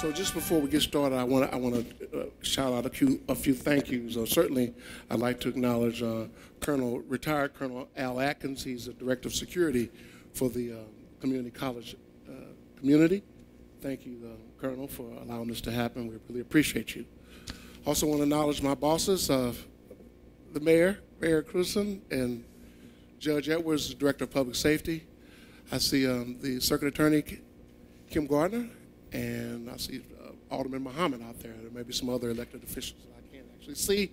So just before we get started, I want to shout out a few thank yous. Certainly, I'd like to acknowledge retired Colonel Al Atkins. He's the Director of Security for the community college community. Thank you, Colonel, for allowing this to happen. We really appreciate you. Also want to acknowledge my bosses, the Mayor Cruzen, and Judge Edwards, Director of Public Safety. I see the Circuit Attorney, Kim Gardner, and I see Alderman Muhammad out there. There may be some other elected officials that I can't actually see,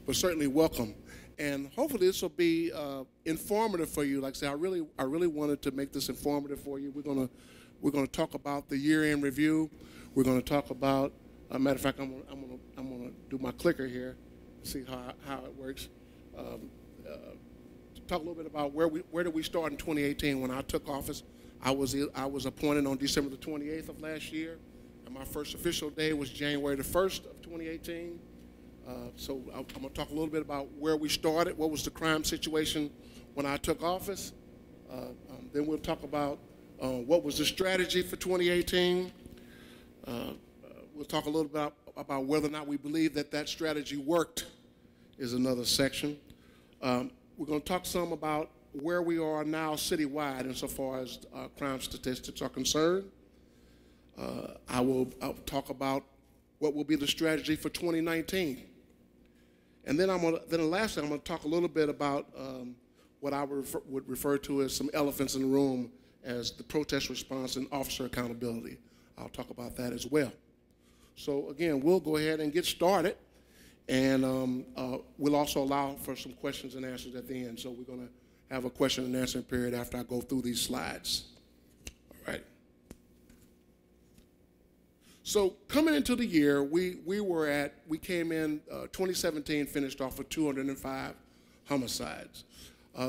but certainly welcome. And hopefully this will be informative for you. Like I said, I really wanted to make this informative for you. We're gonna talk about the year-end review. We're gonna talk about. Matter of fact, I'm gonna do my clicker here, see how it works. Talk a little bit about where did we start in 2018 when I took office. I was appointed on December the 28th of last year, and my first official day was January the 1st of 2018. So I'm going to talk a little bit about where we started, what was the crime situation when I took office. Then we'll talk about what was the strategy for 2018. We'll talk a little bit about whether or not we believe that strategy worked is another section. We're going to talk some about where we are now citywide insofar as crime statistics are concerned. I'll talk about what will be the strategy for 2019. And then lastly, I'm going to talk a little bit about what I would refer to as some elephants in the room as the protest response and officer accountability. I'll talk about that as well. So again, we'll go ahead and get started. And we'll also allow for some questions and answers at the end. So we're going to have a question and answer period after I go through these slides. All right. So coming into the year, we came in 2017 finished off with 205 homicides.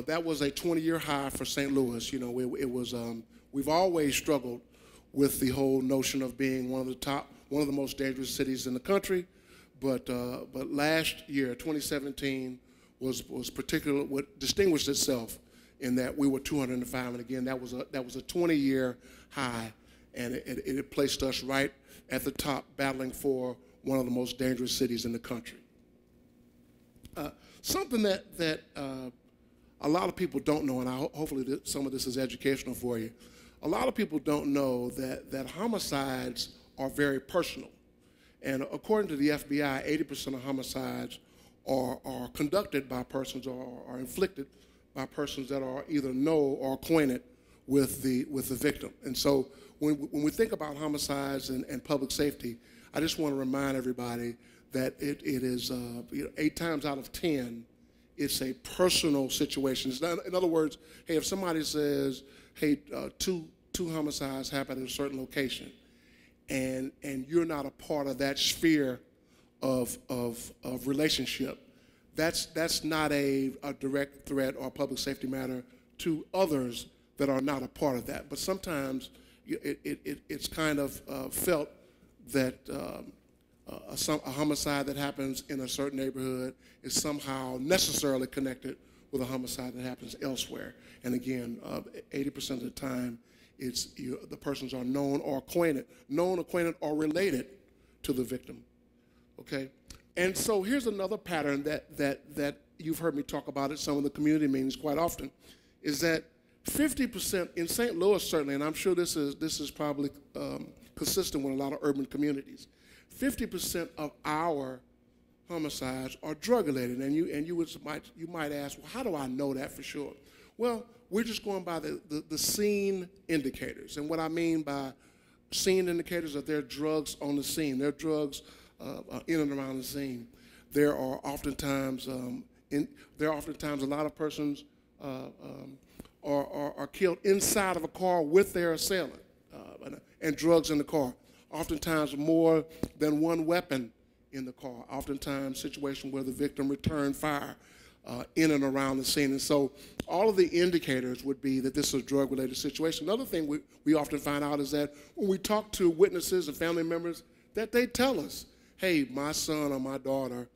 That was a 20-year high for St. Louis. You know, it was we've always struggled with the whole notion of being one of the most dangerous cities in the country. But last year, 2017, was particularly what distinguished itself in that we were 205, and again, that was a 20-year high, and it placed us right at the top, battling for one of the most dangerous cities in the country. Something that a lot of people don't know, and hopefully some of this is educational for you. A lot of people don't know that homicides are very personal. And according to the FBI, 80% of homicides are conducted by persons or are inflicted by persons that are either know or acquainted with the victim. And so when we think about homicides and public safety, I just want to remind everybody that it is 8 times out of 10, it's a personal situation. It's not, in other words, hey, if somebody says, hey, two homicides happened at a certain location, and you're not a part of that sphere of relationship, that's not a direct threat or public safety matter to others that are not a part of that. But sometimes it's kind of felt that a homicide that happens in a certain neighborhood is somehow necessarily connected with a homicide that happens elsewhere. And again, 80% of the time, it's the persons are known, acquainted, or related to the victim. Okay, and so here's another pattern that you've heard me talk about at some of the community meetings quite often, is that 50% in St. Louis certainly, and I'm sure this is probably consistent with a lot of urban communities. 50% of our homicides are drug related, and you might ask, well, how do I know that for sure? Well, we're just going by the scene indicators. And what I mean by scene indicators are there are drugs on the scene. There are drugs in and around the scene. There are oftentimes a lot of persons are killed inside of a car with their assailant and drugs in the car. Oftentimes more than one weapon in the car. Oftentimes situation where the victim returned fire in and around the scene. And so all of the indicators would be that this is a drug-related situation. Another thing we often find out is that when we talk to witnesses and family members, that they tell us, hey, my son or my daughter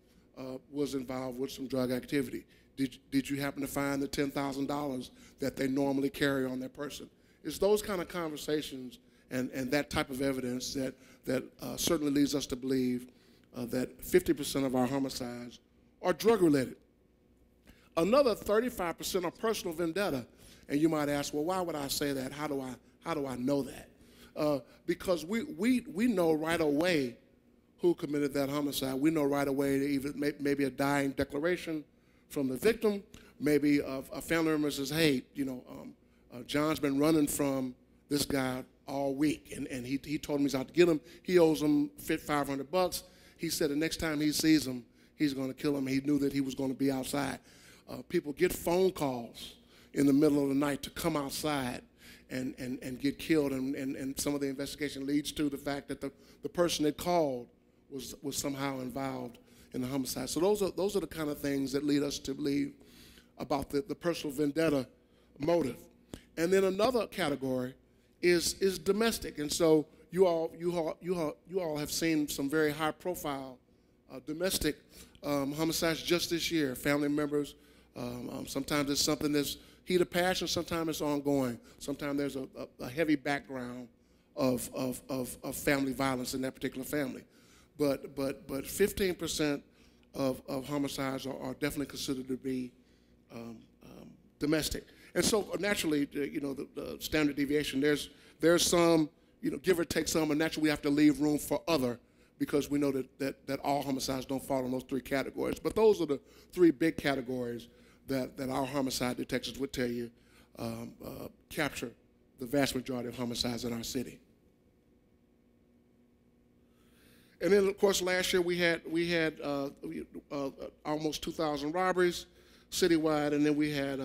was involved with some drug activity. Did you happen to find the $10,000 that they normally carry on their person? It's those kind of conversations and that type of evidence that certainly leads us to believe that 50% of our homicides are drug-related. Another 35% are personal vendetta. And you might ask, well, why would I say that? How do I know that? Because we know right away who committed that homicide. We know right away that even maybe a dying declaration from the victim, maybe a family member says, hey, John's been running from this guy all week, and he told him he's out to get him. He owes him $500. He said the next time he sees him, he's going to kill him. He knew that he was going to be outside. People get phone calls in the middle of the night to come outside and get killed, and some of the investigation leads to the fact that the person that called was somehow involved in the homicide. So those are the kind of things that lead us to believe about the personal vendetta motive. And then another category is domestic. And so you all have seen some very high profile domestic homicides just this year. Family members. Sometimes it's something that's heat of passion. Sometimes it's ongoing. Sometimes there's a heavy background of family violence in that particular family. But 15% of homicides are definitely considered to be domestic. And so naturally, the standard deviation, there's some, give or take some, and naturally we have to leave room for other, because we know that all homicides don't fall in those three categories. But those are the three big categories that our homicide detectives would tell you capture the vast majority of homicides in our city. And then, of course, last year we had almost 2,000 robberies citywide, and then we had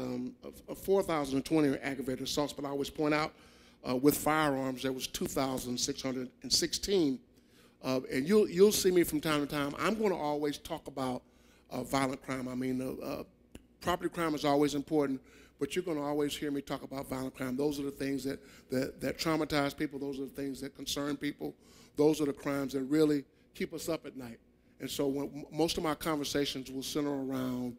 4,020 aggravated assaults. But I always point out, with firearms, there was 2,616. And you'll see me from time to time. I'm going to always talk about violent crime. I mean, property crime is always important, but you're going to always hear me talk about violent crime. Those are the things that traumatize people. Those are the things that concern people. Those are the crimes that really keep us up at night. And so most of my conversations will center around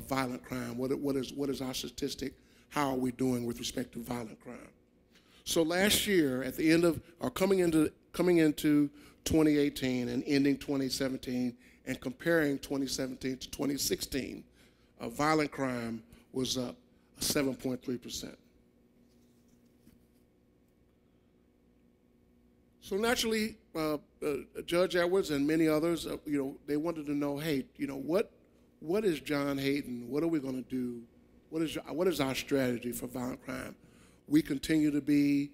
violent crime. What is our statistic? How are we doing with respect to violent crime? So last year, at the end of, or coming into 2018 and ending 2017, and comparing 2017 to 2016, violent crime was up 7.3%. So naturally, Judge Edwards and many others, they wanted to know, hey, what is John Hayden? What are we going to do? What is our strategy for violent crime? We continue to be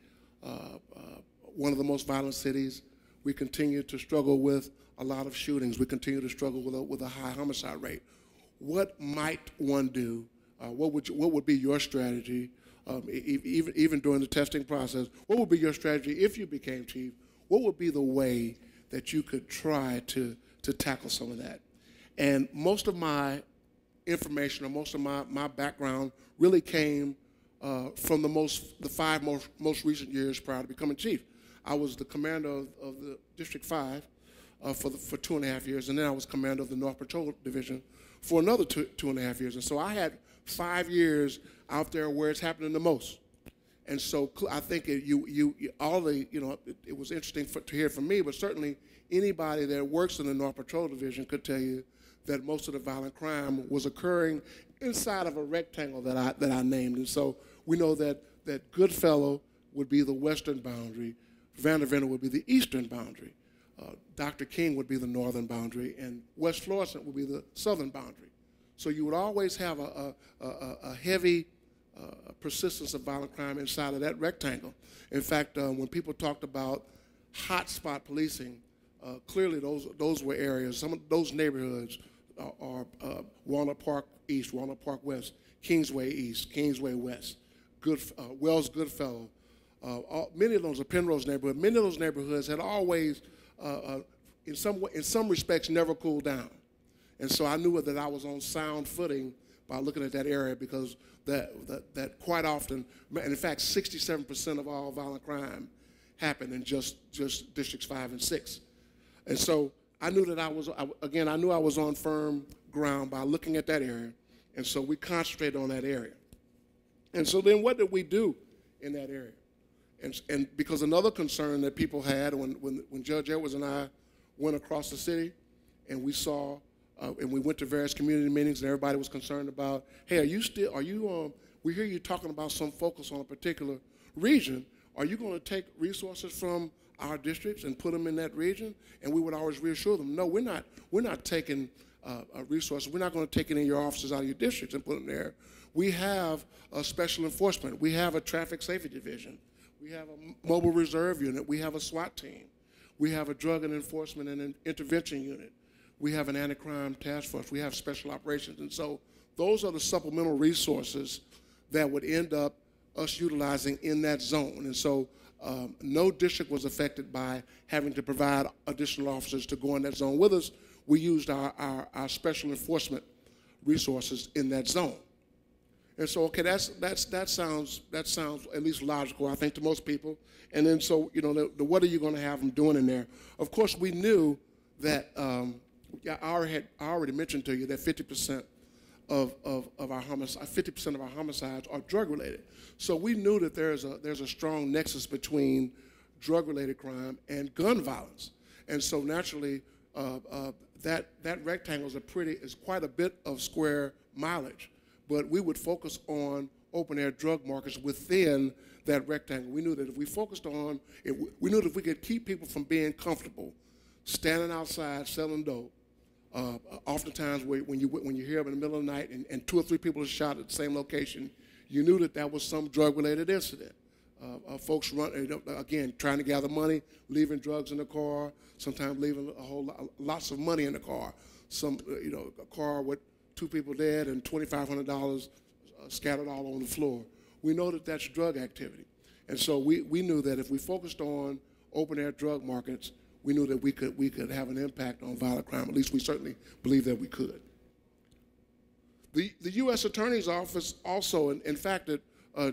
one of the most violent cities. We continue to struggle with a lot of shootings. We continue to struggle with a high homicide rate. What might one do? What would be your strategy, even during the testing process? What would be your strategy if you became chief? What would be the way that you could try to tackle some of that? And most of my information, or most of my background, really came from the 5 most recent years prior to becoming chief. I was the commander of the District 5 for 2.5 years, and then I was commander of the North Patrol Division for another 2.5 years. And so I had 5 years out there where it's happening the most. And so I think it was interesting to hear from me, but certainly anybody that works in the North Patrol Division could tell you that most of the violent crime was occurring inside of a rectangle that I named. And so we know that Goodfellow would be the western boundary, Vanderventer would be the eastern boundary, Dr. King would be the northern boundary, and West Florissant would be the southern boundary. So you would always have a heavy persistence of violent crime inside of that rectangle. In fact, when people talked about hotspot policing, clearly those were areas. Some of those neighborhoods are Walnut Park East, Walnut Park West, Kingsway East, Kingsway West, Wells Goodfellow. Many of those are Penrose neighborhoods. Many of those neighborhoods had always, in some respects, never cooled down. And so I knew that I was on sound footing by looking at that area, because that quite often, and in fact, 67% of all violent crime happened in just districts 5 and 6. And so I knew that I knew I was on firm ground by looking at that area. And so we concentrated on that area. And so then what did we do in that area? And because another concern that people had when Judge Edwards and I went across the city, and we saw, and we went to various community meetings, and everybody was concerned about, hey, we hear you talking about some focus on a particular region. Are you going to take resources from our districts and put them in that region? And we would always reassure them, no, we're not taking resources. We're not going to take any of your officers out of your districts and put them there. We have a special enforcement. We have a traffic safety division. We have a mobile reserve unit. We have a SWAT team. We have a drug and enforcement and an intervention unit. We have an anti-crime task force. We have special operations. And so those are the supplemental resources that would end up us utilizing in that zone. And so no district was affected by having to provide additional officers to go in that zone with us. We used our special enforcement resources in that zone. And so, okay, that sounds at least logical, I think, to most people. And then, so, you know, what are you going to have them doing in there? Of course, we knew that, I already mentioned to you that 50% of our homicides are drug-related. So we knew that there's a strong nexus between drug-related crime and gun violence. And so naturally, that rectangle is quite a bit of square mileage. But we would focus on open-air drug markets within that rectangle. We knew that if we focused on it, we knew that if we could keep people from being comfortable, standing outside selling dope, oftentimes when you hear up in the middle of the night and 2 or 3 people are shot at the same location, you knew that was some drug-related incident. Folks again, trying to gather money, leaving drugs in the car, sometimes leaving lots of money in the car. A car with 2 people dead and $2,500 scattered all on the floor. We know that that's drug activity. And so we knew that if we focused on open-air drug markets, we knew that we could have an impact on violent crime. At least we certainly believe that we could. The U.S. Attorney's Office also, in fact,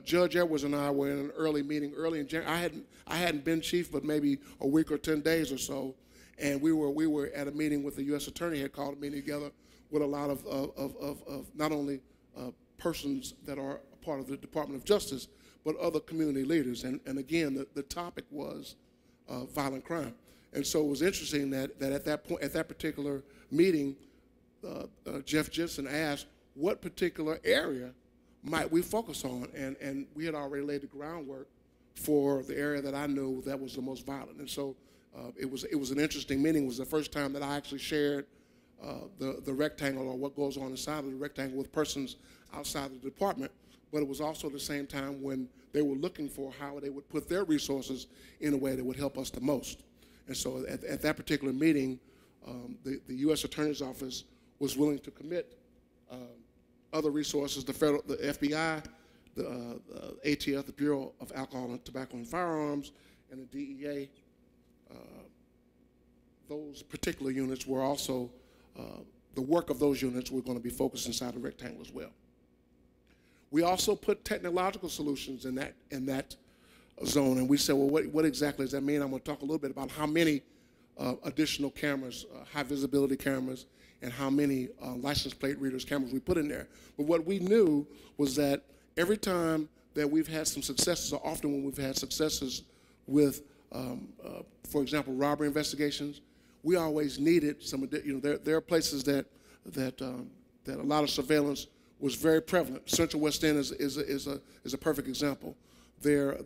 Judge Edwards and I were in an early meeting early in January. I hadn't been chief, but maybe a week or 10 days or so, and we were at a meeting with the U.S. Attorney, had called a meeting together with a lot of not only persons that are a part of the Department of Justice, but other community leaders. And again, the topic was violent crime. And so it was interesting that at that particular meeting, Jeff Jensen asked, what particular area might we focus on? And we had already laid the groundwork for the area that I knew that was the most violent. And so it was an interesting meeting. It was the first time that I actually shared the rectangle, or what goes on inside of the rectangle, with persons outside the department. But it was also the same time when they were looking for how they would put their resources in a way that would help us the most. And so at that particular meeting, the U.S. Attorney's Office was willing to commit other resources, the FBI, the ATF, the Bureau of Alcohol and Tobacco and Firearms, and the DEA. Those particular units were also, the work of those units were going to be focused inside the rectangle as well. We also put technological solutions in that zone, and we said, well, what exactly does that mean? I'm going to talk a little bit about how many additional cameras, high visibility cameras, and how many license plate readers cameras we put in there. But what we knew was that every time that we've had some successes, or often when we've had successes with, for example, robbery investigations, we always needed some. There are places that a lot of surveillance was very prevalent. Central West End is a perfect example. Their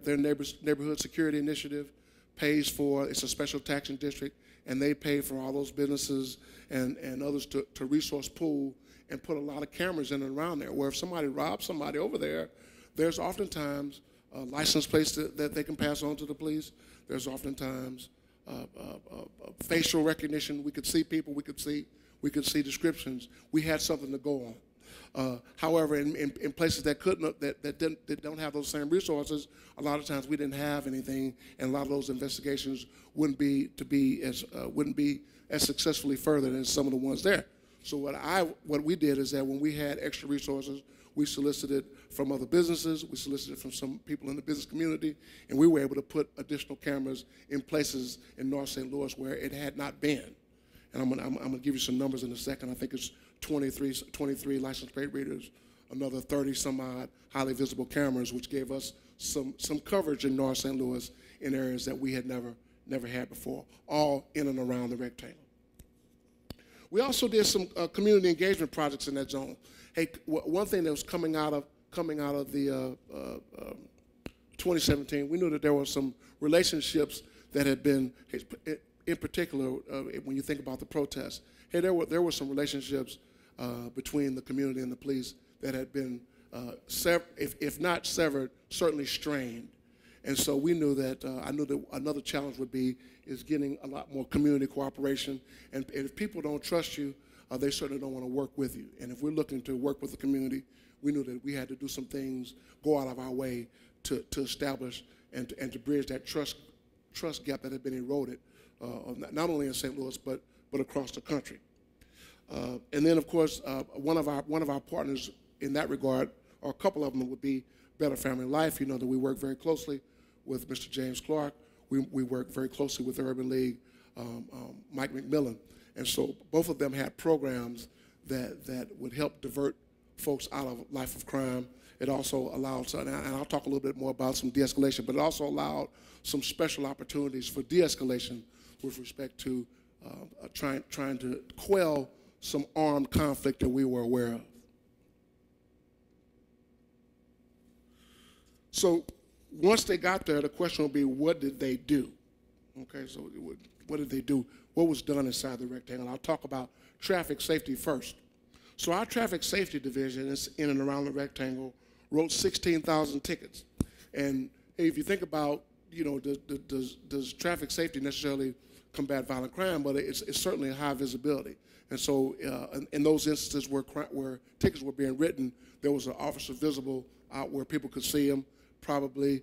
neighborhood security initiative pays for, it's a special taxing district, and they pay for all those businesses and others to resource pool and put a lot of cameras in and around there, where if somebody robs somebody over there, there's oftentimes license plates that they can pass on to the police. There's oftentimes facial recognition. We could see people, we could see descriptions. We had something to go on. However, in places that don't have those same resources, a lot of times we didn't have anything, and a lot of those investigations wouldn't be as successfully furthered as some of the ones there. So what we did is that when we had extra resources, we solicited from other businesses, we solicited from some people in the business community, and we were able to put additional cameras in places in North St. Louis where it had not been. And I'm going to give you some numbers in a second. I think it's 23 license plate readers another 30 some odd highly visible cameras, which gave us some coverage in North St. Louis in areas that we had never had before, all in and around the rectangle. We also did some community engagement projects in that zone. Hey, one thing that was coming out of the 2017, we knew that there were some relationships that had been, in particular, when you think about the protests, hey, there were some relationships between the community and the police that had been, if not severed, certainly strained. And so we knew that, I knew that another challenge would be is getting a lot more community cooperation. And if people don't trust you, they certainly don't want to work with you. And if we're looking to work with the community, we knew that we had to do some things, go out of our way to establish and to bridge that trust gap that had been eroded, not only in St. Louis, but across the country. And then, of course, one of our partners in that regard, or a couple of them, would be Better Family Life. You know that we work very closely with Mr. James Clark. We work very closely with the Urban League, Mike McMillan. And so both of them had programs that would help divert folks out of life of crime. It also allowed, and I'll talk a little bit more about some de-escalation, but it also allowed some special opportunities for de-escalation with respect to trying to quell some armed conflict that we were aware of. So once they got there, the question would be, what did they do? Okay, so what did they do? What was done inside the rectangle? I'll talk about traffic safety first. So our traffic safety division is in and around the rectangle, wrote 16,000 tickets. And hey, if you think about, you know, does traffic safety necessarily combat violent crime? But it's certainly a high visibility. And so in those instances where tickets were being written, there was an officer visible out where people could see them, probably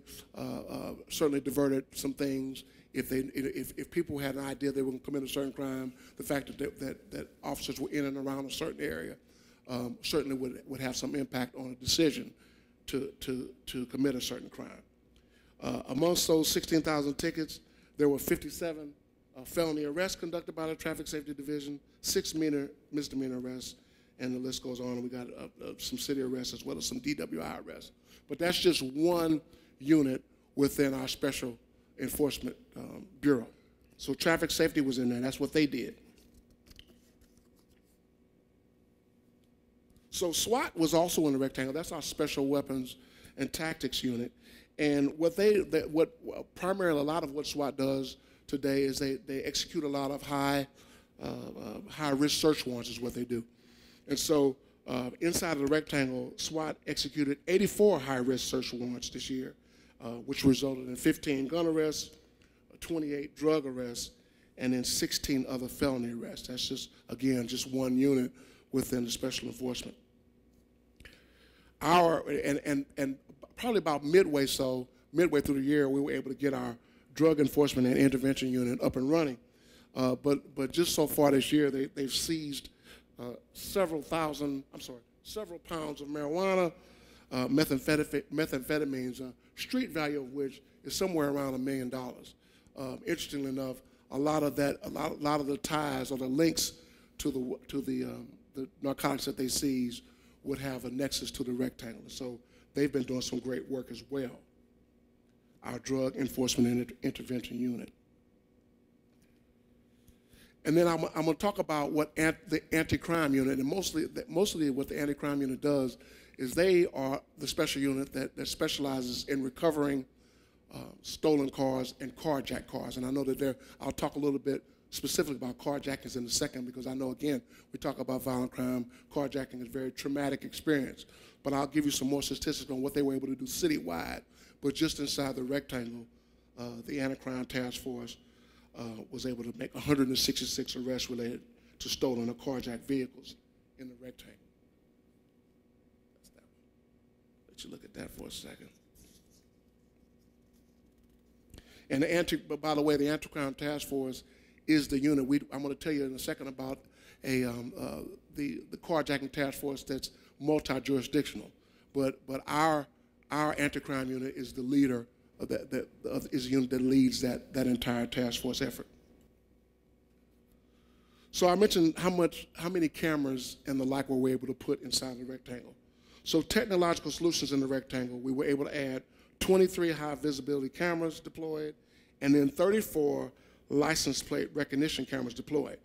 certainly diverted some things. If people had an idea they were going to commit a certain crime, the fact that officers were in and around a certain area certainly would have some impact on a decision to commit a certain crime. Amongst those 16,000 tickets, there were 57 felony arrests conducted by the Traffic Safety Division, 6 misdemeanor arrests, and the list goes on. We got some city arrests as well as some DWI arrests. But that's just one unit within our Special Enforcement Bureau. So traffic safety was in there. That's what they did. So SWAT was also in the rectangle. That's our Special Weapons and Tactics unit. And primarily a lot of what SWAT does today is they execute a lot of high risk search warrants is what they do. And so inside of the rectangle, SWAT executed 84 high risk search warrants this year, which resulted in 15 gun arrests, 28 drug arrests, and then 16 other felony arrests. That's just, again, just one unit within the special enforcement. And probably about midway through the year, we were able to get our drug enforcement and intervention unit up and running. But just so far this year, they've seized several pounds of marijuana, methamphetamines, street value of which is somewhere around $1 million. Interestingly enough, a lot of the ties or the links to the narcotics that they seized would have a nexus to the rectangle. So they've been doing some great work as well. Our drug enforcement and intervention unit. And then I'm going to talk about what the anti-crime unit, and mostly what the anti-crime unit does is they are the special unit that specializes in recovering stolen cars and carjacked cars. And I know that I'll talk a little bit specifically about carjackings in a second, because I know, again, we talk about violent crime. Carjacking is a very traumatic experience. But I'll give you some more statistics on what they were able to do citywide. But just inside the rectangle, the anti-crime task force was able to make 166 arrests related to stolen or carjacked vehicles in the rectangle. That's that one. Let you look at that for a second. And by the way, the anti-crime task force is the unit. I'm going to tell you in a second about the carjacking task force that's multi-jurisdictional. But our anti-crime unit is the leader is the unit that leads that entire task force effort. So I mentioned how many cameras and the like were we able to put inside the rectangle. So technological solutions in the rectangle, we were able to add 23 high visibility cameras deployed, and then 34 license plate recognition cameras deployed.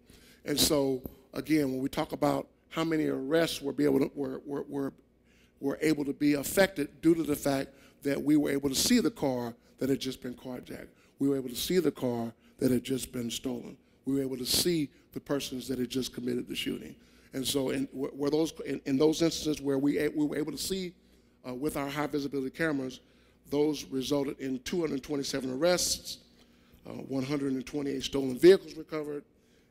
And so, again, when we talk about how many arrests were able to be affected due to the fact that we were able to see the car that had just been carjacked. We were able to see the car that had just been stolen. We were able to see the persons that had just committed the shooting. And so in those instances where we were able to see with our high visibility cameras, those resulted in 227 arrests, 128 stolen vehicles recovered,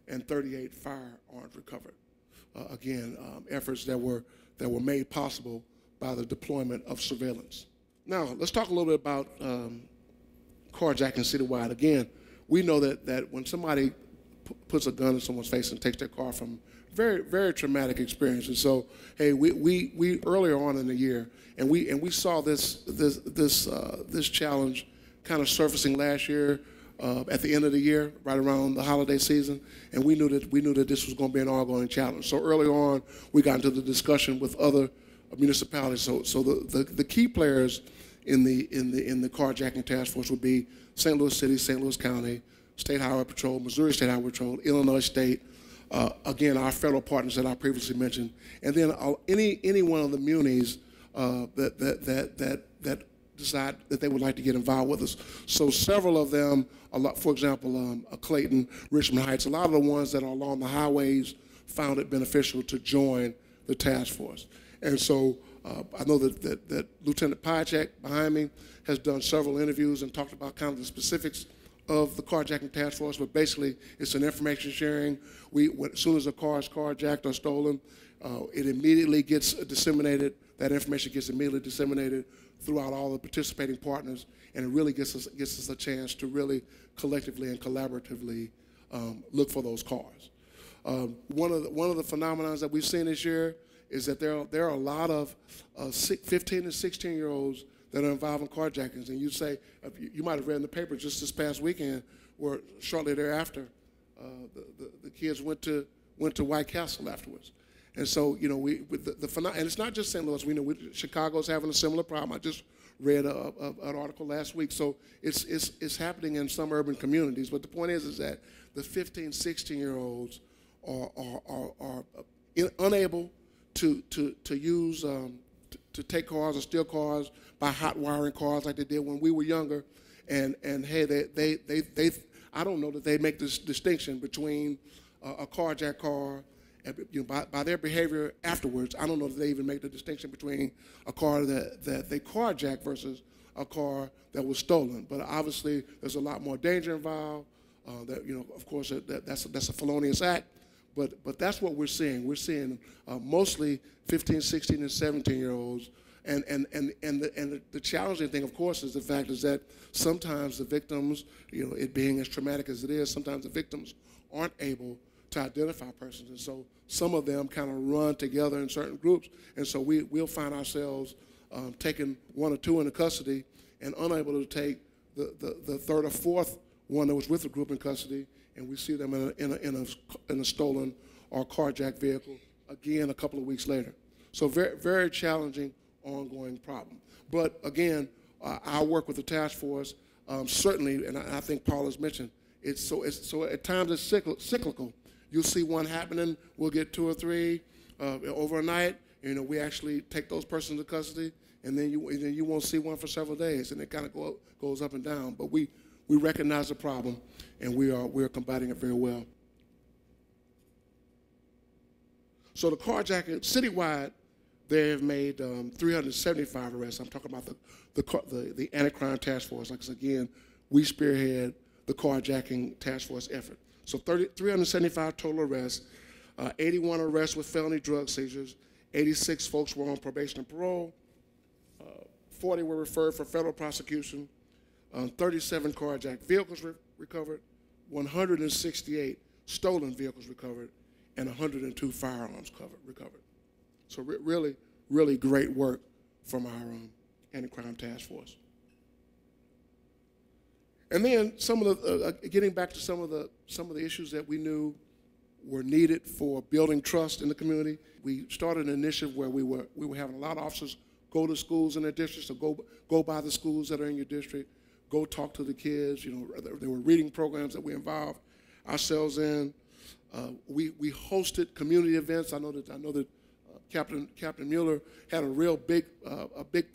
and 38 firearms recovered. Again, efforts that were made possible by the deployment of surveillance. Now, let's talk a little bit about carjacking citywide. Again, we know that when somebody puts a gun in someone's face and takes their car from very, very traumatic experience. And so, hey, we earlier on in the year, and we saw this challenge kind of surfacing last year at the end of the year, right around the holiday season, and we knew that this was going to be an ongoing challenge. So early on, we got into the discussion with other municipalities. So the key players in the carjacking task force would be St. Louis City, St. Louis County, State Highway Patrol, Missouri State Highway Patrol, Illinois State, again, our federal partners that I previously mentioned, and then any one of the munis that decide that they would like to get involved with us. So several of them, for example, Clayton, Richmond Heights, a lot of the ones that are along the highways found it beneficial to join the task force. And so I know that Lieutenant Pychek behind me has done several interviews and talked about kind of the specifics of the carjacking task force, but basically it's an information sharing. As soon as a car is carjacked or stolen, it immediately gets disseminated. That information gets immediately disseminated throughout all the participating partners, and it really gives us a chance to really collectively and collaboratively look for those cars. One of the phenomena that we've seen this year is that there are a lot of 15 and 16-year-olds that are involved in carjackings, and you might have read in the paper just this past weekend, where shortly thereafter, the kids went to White Castle afterwards. And so, you know, and it's not just St. Louis. We know Chicago's having a similar problem. I just read an article last week. So it's happening in some urban communities. But the point is that the 15, 16-year-olds are unable to use to take cars or steal cars by hot wiring cars like they did when we were younger. And hey, they I don't know that they make this distinction between a carjacked car. You know, by their behavior afterwards, I don't know if they even make the distinction between a car that they carjacked versus a car that was stolen. But obviously, there's a lot more danger involved. That, you know, of course, that's a felonious act. But that's what we're seeing. We're seeing mostly 15, 16, and 17-year-olds. And the challenging thing, of course, is the fact is that sometimes the victims, you know, it being as traumatic as it is, sometimes the victims aren't able to identify persons. And so some of them kind of run together in certain groups. And so we'll find ourselves taking one or two into custody and unable to take the third or fourth one that was with the group in custody, and we see them in a stolen or carjacked vehicle again a couple of weeks later. So very, very challenging, ongoing problem. But again, our work with the task force, certainly, and I think Paul has mentioned, so at times it's cyclical. You'll see one happening, we'll get two or three over a night. You know, we actually take those persons into custody, and then you won't see one for several days, and it kind of goes up and down. But we recognize the problem, and we are combating it very well. So the carjacking citywide, they have made 375 arrests. I'm talking about the anti-crime task force. Like again, we spearhead the carjacking task force effort. So 375 total arrests, 81 arrests with felony drug seizures, 86 folks were on probation and parole, 40 were referred for federal prosecution, 37 carjacked vehicles recovered, 168 stolen vehicles recovered, and 102 firearms recovered. So really, really great work from our anti-crime task force. And then some of the getting back to some of the issues that we knew were needed for building trust in the community. We started an initiative where we were having a lot of officers go to schools in their districts, so go by the schools that are in your district, go talk to the kids. You know, there were reading programs that we involved ourselves in. We hosted community events. I know that Captain Mueller had a real big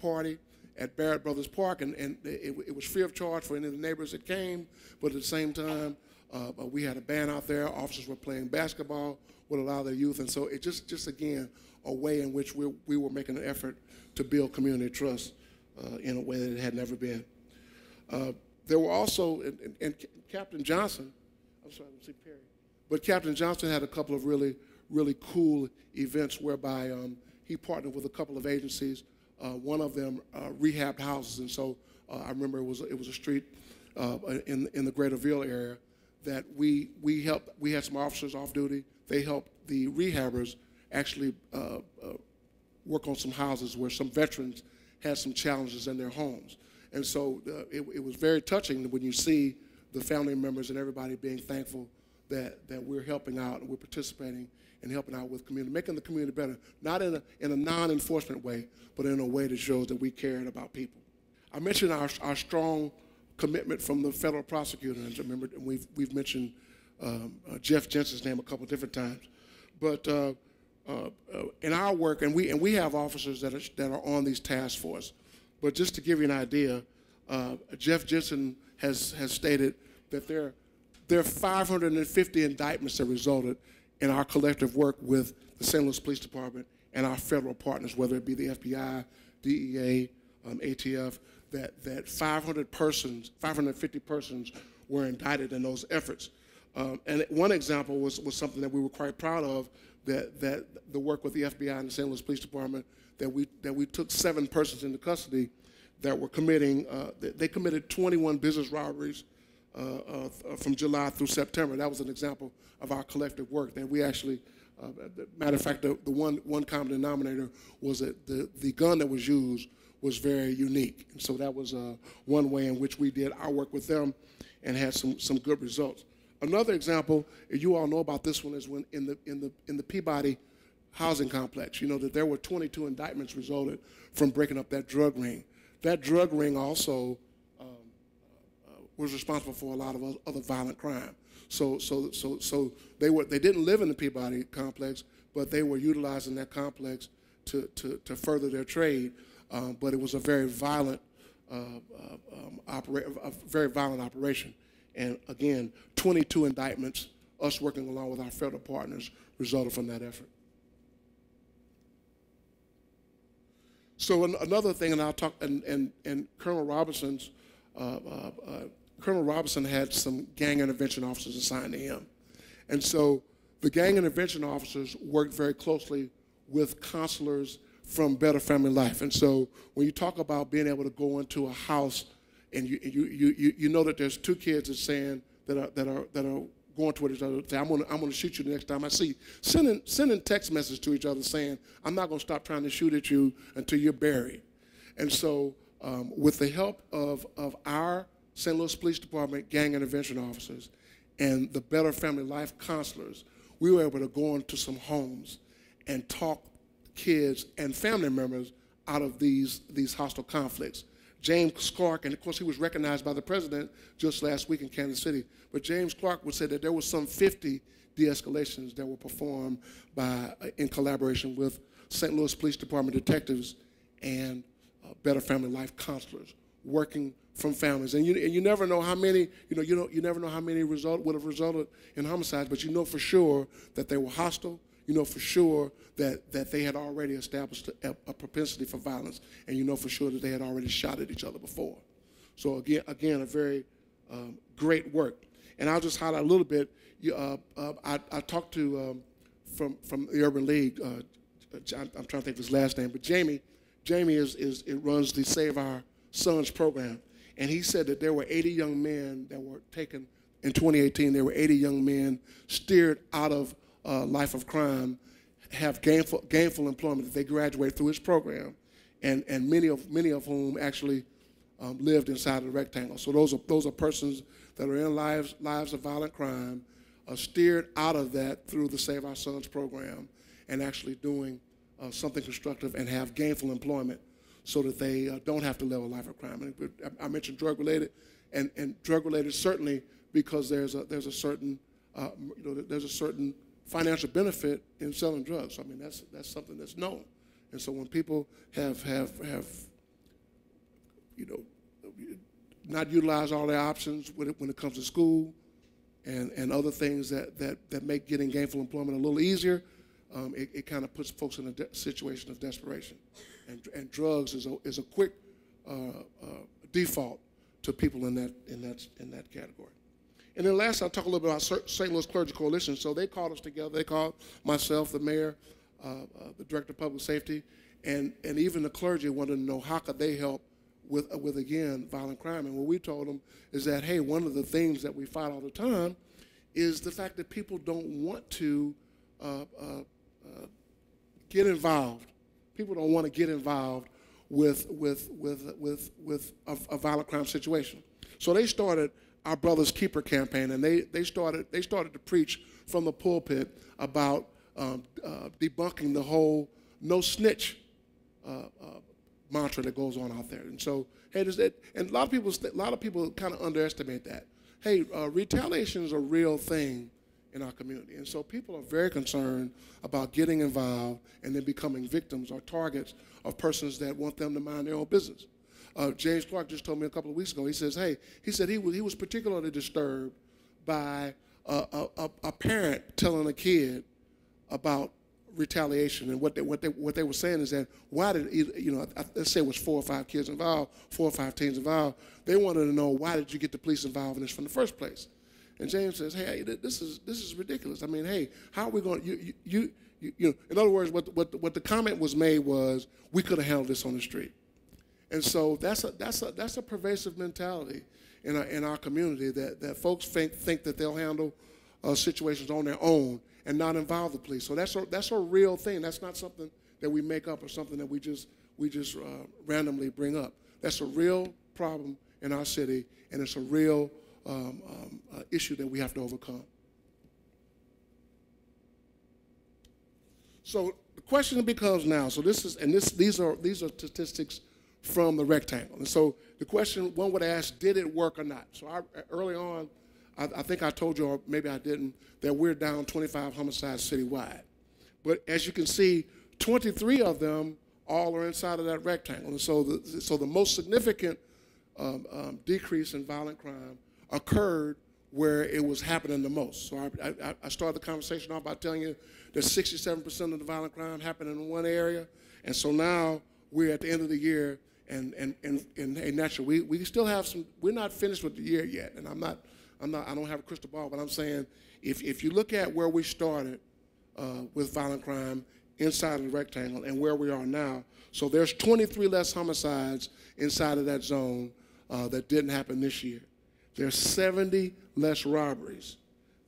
party at Barrett Brothers Park, and it was free of charge for any of the neighbors that came. But at the same time, we had a band out there. Officers were playing basketball with a lot of the youth, and so it just again a way in which we were making an effort to build community trust in a way that it had never been. There were also, and Captain Johnson, I'm sorry, I don't see Perry, but Captain Johnson had a couple of really cool events whereby he partnered with a couple of agencies. One of them rehabbed houses, and so I remember it was a street in the Greaterville area that we helped. We had some officers off duty. They helped the rehabbers actually work on some houses where some veterans had some challenges in their homes. And so it was very touching when you see the family members and everybody being thankful that we're helping out and we're participating and helping out with community, making the community better, not in a non-enforcement way, but in a way that shows that we cared about people. I mentioned our strong commitment from the federal prosecutors. Remember, we've mentioned Jeff Jensen's name a couple different times, but in our work, and we have officers that are on these task force. But just to give you an idea, Jeff Jensen has stated that there are 550 indictments that resulted in our collective work with the St. Louis Police Department and our federal partners, whether it be the FBI, DEA, ATF, that 550 persons were indicted in those efforts. And one example was something that we were quite proud of, that the work with the FBI and the St. Louis Police Department, that we took 7 persons into custody that were committing, they committed 21 business robberies from July through September. That was an example of our collective work. That we actually, matter of fact, the one common denominator was that the gun that was used was very unique. And so that was one way in which we did our work with them and had some good results. Another example, you all know about this one, is when in the Peabody housing complex, you know that there were 22 indictments resulted from breaking up that drug ring. That drug ring also was responsible for a lot of other violent crime. So they didn't live in the Peabody complex, but they were utilizing that complex to further their trade. But it was a very violent operation. And again, 22 indictments, us working along with our federal partners, resulted from that effort. So another thing, and I'll talk, and Colonel Robinson had some gang intervention officers assigned to him. And so the gang intervention officers worked very closely with counselors from Better Family Life. And so when you talk about being able to go into a house and you know that there's 2 kids that are going toward each other, say, I'm gonna shoot you the next time I see you. Sending text messages to each other saying, I'm not gonna stop trying to shoot at you until you're buried. And so with the help of our St. Louis Police Department gang intervention officers and the Better Family Life counselors, we were able to go into some homes and talk kids and family members out of these hostile conflicts. James Clark, and of course he was recognized by the president just last week in Kansas City, but James Clark would say that there were some 50 de-escalations that were performed in collaboration with St. Louis Police Department detectives and Better Family Life counselors working from families. And you never know how many, you never know how many would have resulted in homicides, but you know for sure that they were hostile. You know for sure that they had already established a propensity for violence, and you know for sure that they had already shot at each other before. So again, a very great work. And I'll just highlight a little bit. I talked to from the Urban League. I'm trying to think of his last name, but Jamie runs the Save Our Sons program, and he said that there were 80 young men that were taken in 2018. There were 80 young men steered out of life of crime, have gainful employment that they graduate through his program, and many of whom actually lived inside of the rectangle. So those are persons that are in lives of violent crime, steered out of that through the Save Our Sons program and actually doing something constructive and have gainful employment so that they don't have to live a life of crime. And I mentioned drug-related, and drug-related certainly because there's a certain there's a certain financial benefit in selling drugs. I mean, that's something that's known. And so when people have not utilized all their options when it comes to school and other things that make getting gainful employment a little easier, it kind of puts folks in a situation of desperation. And drugs is a quick default to people in that category. And then last, I'll talk a little bit about St. Louis Clergy Coalition. So they called us together. They called myself, the mayor, the director of public safety, and even the clergy wanted to know how could they help with again, violent crime. And what we told them is that, hey, one of the things that we fight all the time is the fact that people don't want to get involved. People don't want to get involved with a violent crime situation. So they started our Brothers Keeper campaign, and they started to preach from the pulpit about debunking the whole no snitch mantra that goes on out there. And so, hey, and a lot of people kind of underestimate that. Hey, retaliation is a real thing in our community, and so people are very concerned about getting involved and then becoming victims or targets of persons that want them to mind their own business. James Clark just told me a couple of weeks ago. He says, hey, he was particularly disturbed by a parent telling a kid about retaliation, and what they were saying is that why did let's say it was 4 or 5 kids involved, 4 or 5 teens involved. They wanted to know, why did you get the police involved in this from the first place? And James says, hey, this is ridiculous. I mean, hey, how are we going to in other words, what the comment was made was, we could have handled this on the street. And so that's a pervasive mentality in our community that folks think that they'll handle situations on their own and not involve the police. So that's a real thing. That's not something that we make up or something that we just randomly bring up. That's a real problem in our city, and it's a real issue that we have to overcome. So the question becomes now. So these are statistics from the rectangle. And so the question one would ask, did it work or not? So early on, I think I told you, or maybe I didn't, that we're down 25 homicides citywide. But as you can see, 23 of them all are inside of that rectangle. And so the most significant decrease in violent crime occurred where it was happening the most. So I started the conversation off by telling you that 67% of the violent crime happened in one area. And so now we're at the end of the year, and naturally, we still have some, we're not finished with the year yet. And I don't have a crystal ball, but I'm saying if you look at where we started with violent crime inside of the rectangle and where we are now, so there's 23 less homicides inside of that zone that didn't happen this year. There's 70 less robberies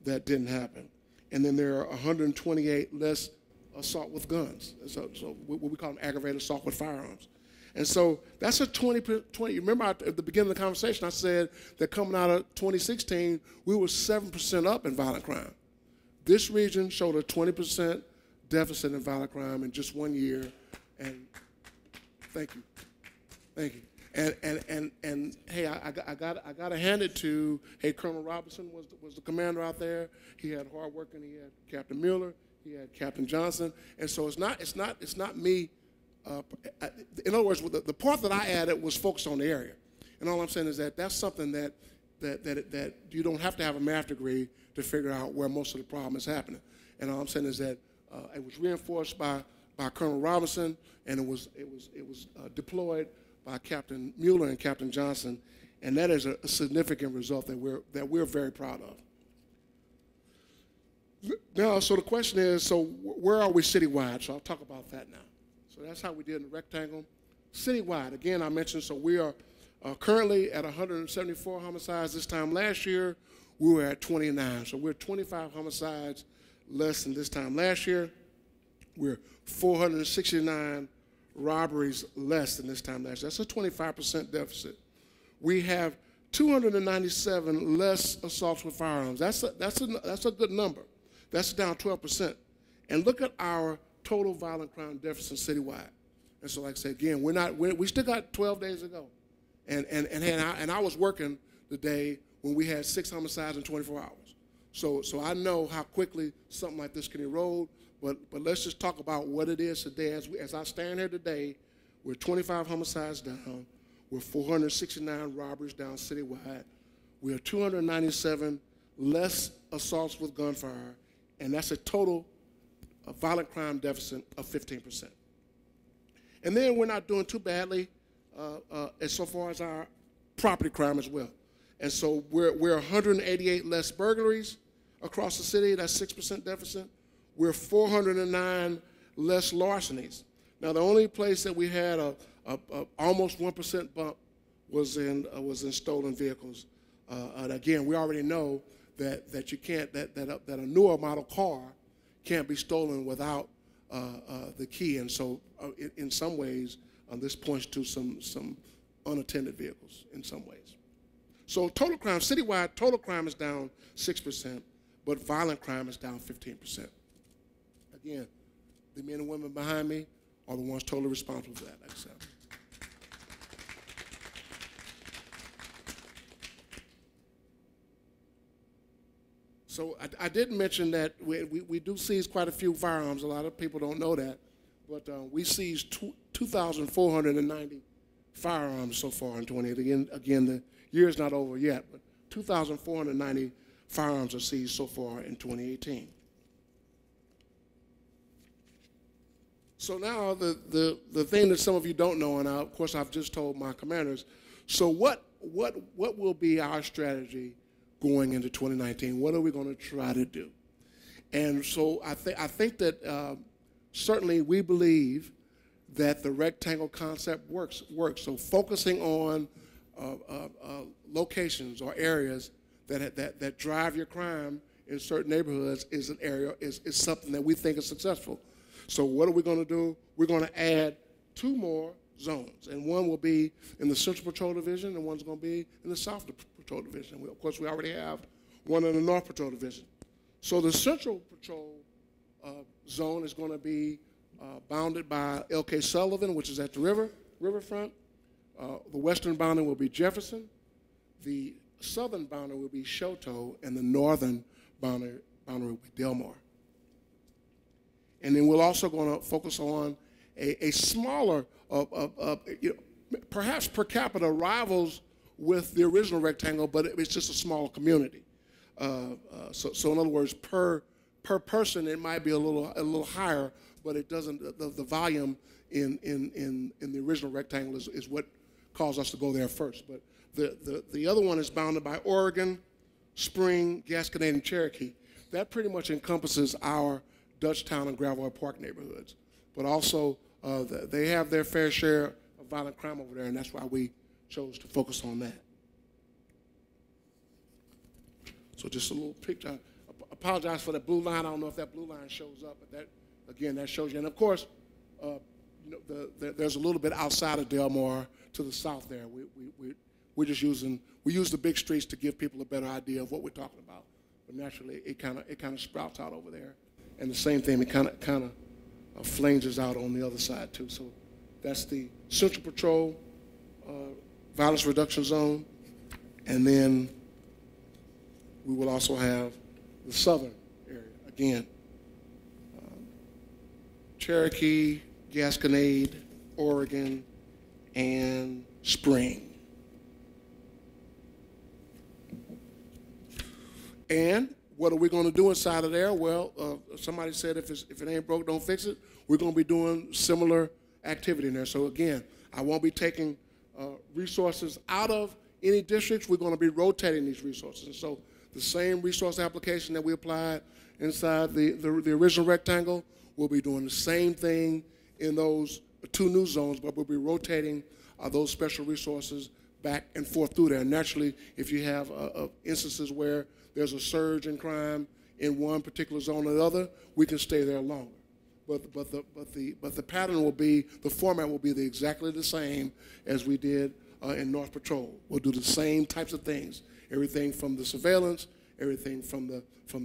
that didn't happen. And then there are 128 less assault with guns. So what we call them aggravated assault with firearms. And so that's a 20. Remember at the beginning of the conversation, I said that coming out of 2016, we were 7% up in violent crime. This region showed a 20% deficit in violent crime in just 1 year. And thank you. And hey, I got to hand it to, hey, Colonel Robinson was the commander out there. He had hard working. He had Captain Mueller. He had Captain Johnson. And so it's not me. In other words, the part that I added was focused on the area. And all I'm saying is that's something that you don't have to have a math degree to figure out where most of the problem is happening. And all I'm saying is that it was reinforced by Colonel Robinson, and it was deployed by Captain Mueller and Captain Johnson, and that is a significant result that we're very proud of. Now, so the question is, so where are we citywide? So I'll talk about that now. So that's how we did in the rectangle. Citywide, again, I mentioned, so we are currently at 174 homicides. This time last year, we were at 29. So we're 25 homicides less than this time last year. We're 469 robberies less than this time last year. That's a 25% deficit. We have 297 less assaults with firearms. That's a good number. That's down 12%. And look at our total violent crime deficit citywide. And so, like I said, again, we still got 12 days to go. And I was working the day when we had 6 homicides in 24 hours. So I know how quickly something like this can erode. But let's just talk about what it is today. As I stand here today, we're 25 homicides down. We're 469 robberies down citywide. We're 297 less assaults with gunfire, and that's a total violent crime deficit of 15%. And then we're not doing too badly as so far as our property crime as well. And so we're 188 less burglaries across the city. That's 6% deficit. We're 409 less larcenies. Now, the only place that we had a almost 1% bump was in stolen vehicles. And again, we already know that you can't that a newer model car can't be stolen without the key. And so, in some ways, this points to some unattended vehicles in some ways. So, total crime citywide, total crime is down 6%, but violent crime is down 15%. Again, the men and women behind me are the ones totally responsible for that, like I said. So I did mention that we do seize quite a few firearms. A lot of people don't know that, but we seized 2,490 firearms so far in 2018. Again, the year's not over yet, but 2,490 firearms are seized so far in 2018. So now the thing that some of you don't know, and of course I've just told my commanders, so what will be our strategy going into 2019? What are we going to try to do? And so I think that certainly we believe that the rectangle concept works. So focusing on locations or areas that drive your crime in certain neighborhoods is something that we think is successful. So what are we going to do? We're going to add 2 more zones, and one will be in the Central Patrol Division, and one's going to be in the South Patrol Division. Of course, we already have one in the North Patrol Division. So the Central Patrol zone is going to be bounded by L.K. Sullivan, which is at the riverfront. The western boundary will be Jefferson. The southern boundary will be Choteau, and the northern boundary will be Delmar. And then we're also going to focus on a smaller, perhaps per capita rivals with the original rectangle, but it's just a smaller community. So in other words, per person, it might be a little higher, but it doesn't. The volume in the original rectangle is what caused us to go there first. But the other one is bounded by Oregon, Spring, Gasconade, and Cherokee. That pretty much encompasses our Dutchtown and Gravois Park neighborhoods. But also, they have their fair share of violent crime over there, and that's why we chose to focus on that. So just a little picture. I apologize for that blue line. I don't know if that blue line shows up, but that shows you. And of course, there's a little bit outside of Delmar to the south there. We use the big streets to give people a better idea of what we're talking about. But naturally, it kind of sprouts out over there. And the same thing, it kind of flanges out on the other side too. So that's the Central Patrol Violence Reduction Zone, and then we will also have the southern area again: Cherokee, Gasconade, Oregon, and Spring. And what are we going to do inside of there? Well, somebody said if it ain't broke, don't fix it. We're going to be doing similar activity in there. So again, I won't be taking resources out of any districts. We're going to be rotating these resources. And so the same resource application that we applied inside the original rectangle, we'll be doing the same thing in those 2 new zones, but we'll be rotating those special resources back and forth through there. And naturally, if you have instances where there's a surge in crime in one particular zone or the other, we can stay there longer. But the pattern will be, the format will be exactly the same as we did in North Patrol. We'll do the same types of things, everything from the surveillance, everything from the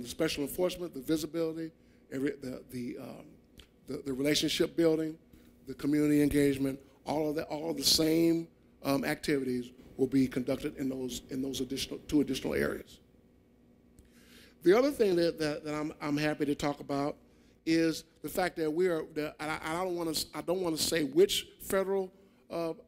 special enforcement, the visibility, the relationship building, the community engagement, all of the same activities will be conducted in those two additional areas. The other thing that I'm happy to talk about is the fact that I don't want to say which federal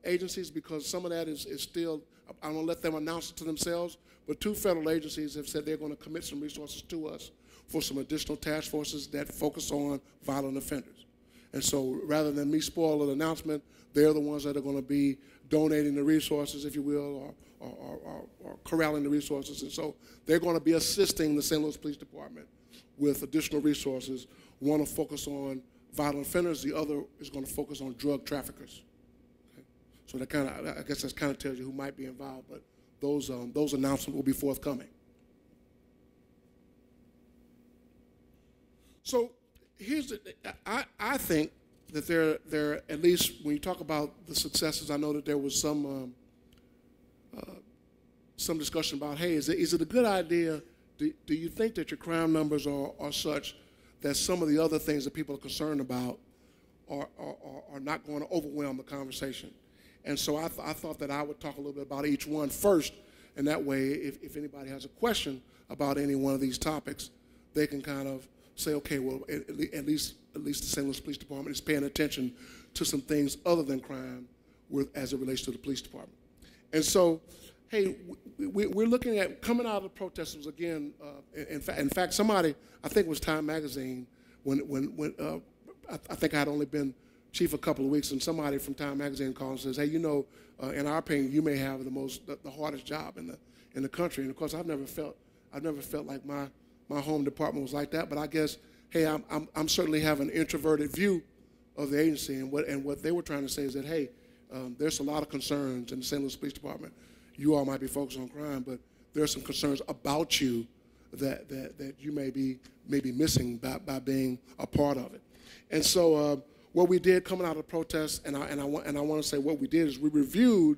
agencies, because some of that is still, I don't let them announce it to themselves, but 2 federal agencies have said they're going to commit some resources to us for some additional task forces that focus on violent offenders. And so rather than me spoil an announcement, they're the ones that are going to be donating the resources, if you will, or corralling the resources. And so they're going to be assisting the St. Louis Police Department with additional resources. One will focus on violent offenders, the other is going to focus on drug traffickers. Okay? So that I guess that kind of tells you who might be involved, but those announcements will be forthcoming. So I think that there, at least when you talk about the successes, I know that there was some discussion about, hey, is it a good idea? Do you think that your crime numbers are such that some of the other things that people are concerned about are not going to overwhelm the conversation? And so I thought that I would talk a little bit about each one first, and that way, if anybody has a question about any one of these topics, they can kind of say, okay, well, at least the St. Louis Police Department is paying attention to some things other than crime as it relates to the police department. And so, hey, we're looking at coming out of the protesters again. In fact, somebody, I think it was Time Magazine, when I think I had only been chief a couple of weeks, and somebody from Time Magazine called and says, hey, in our opinion, you may have the hardest job in the country. And of course, I've never felt like my home department was like that. But I guess, hey, I'm certainly have an introverted view of the agency, and what they were trying to say is that, hey, there's a lot of concerns in the St. Louis Police Department. You all might be focused on crime, but there are some concerns about you that you may be missing by being a part of it. And so what we did coming out of the protests, and I want to say what we did is we reviewed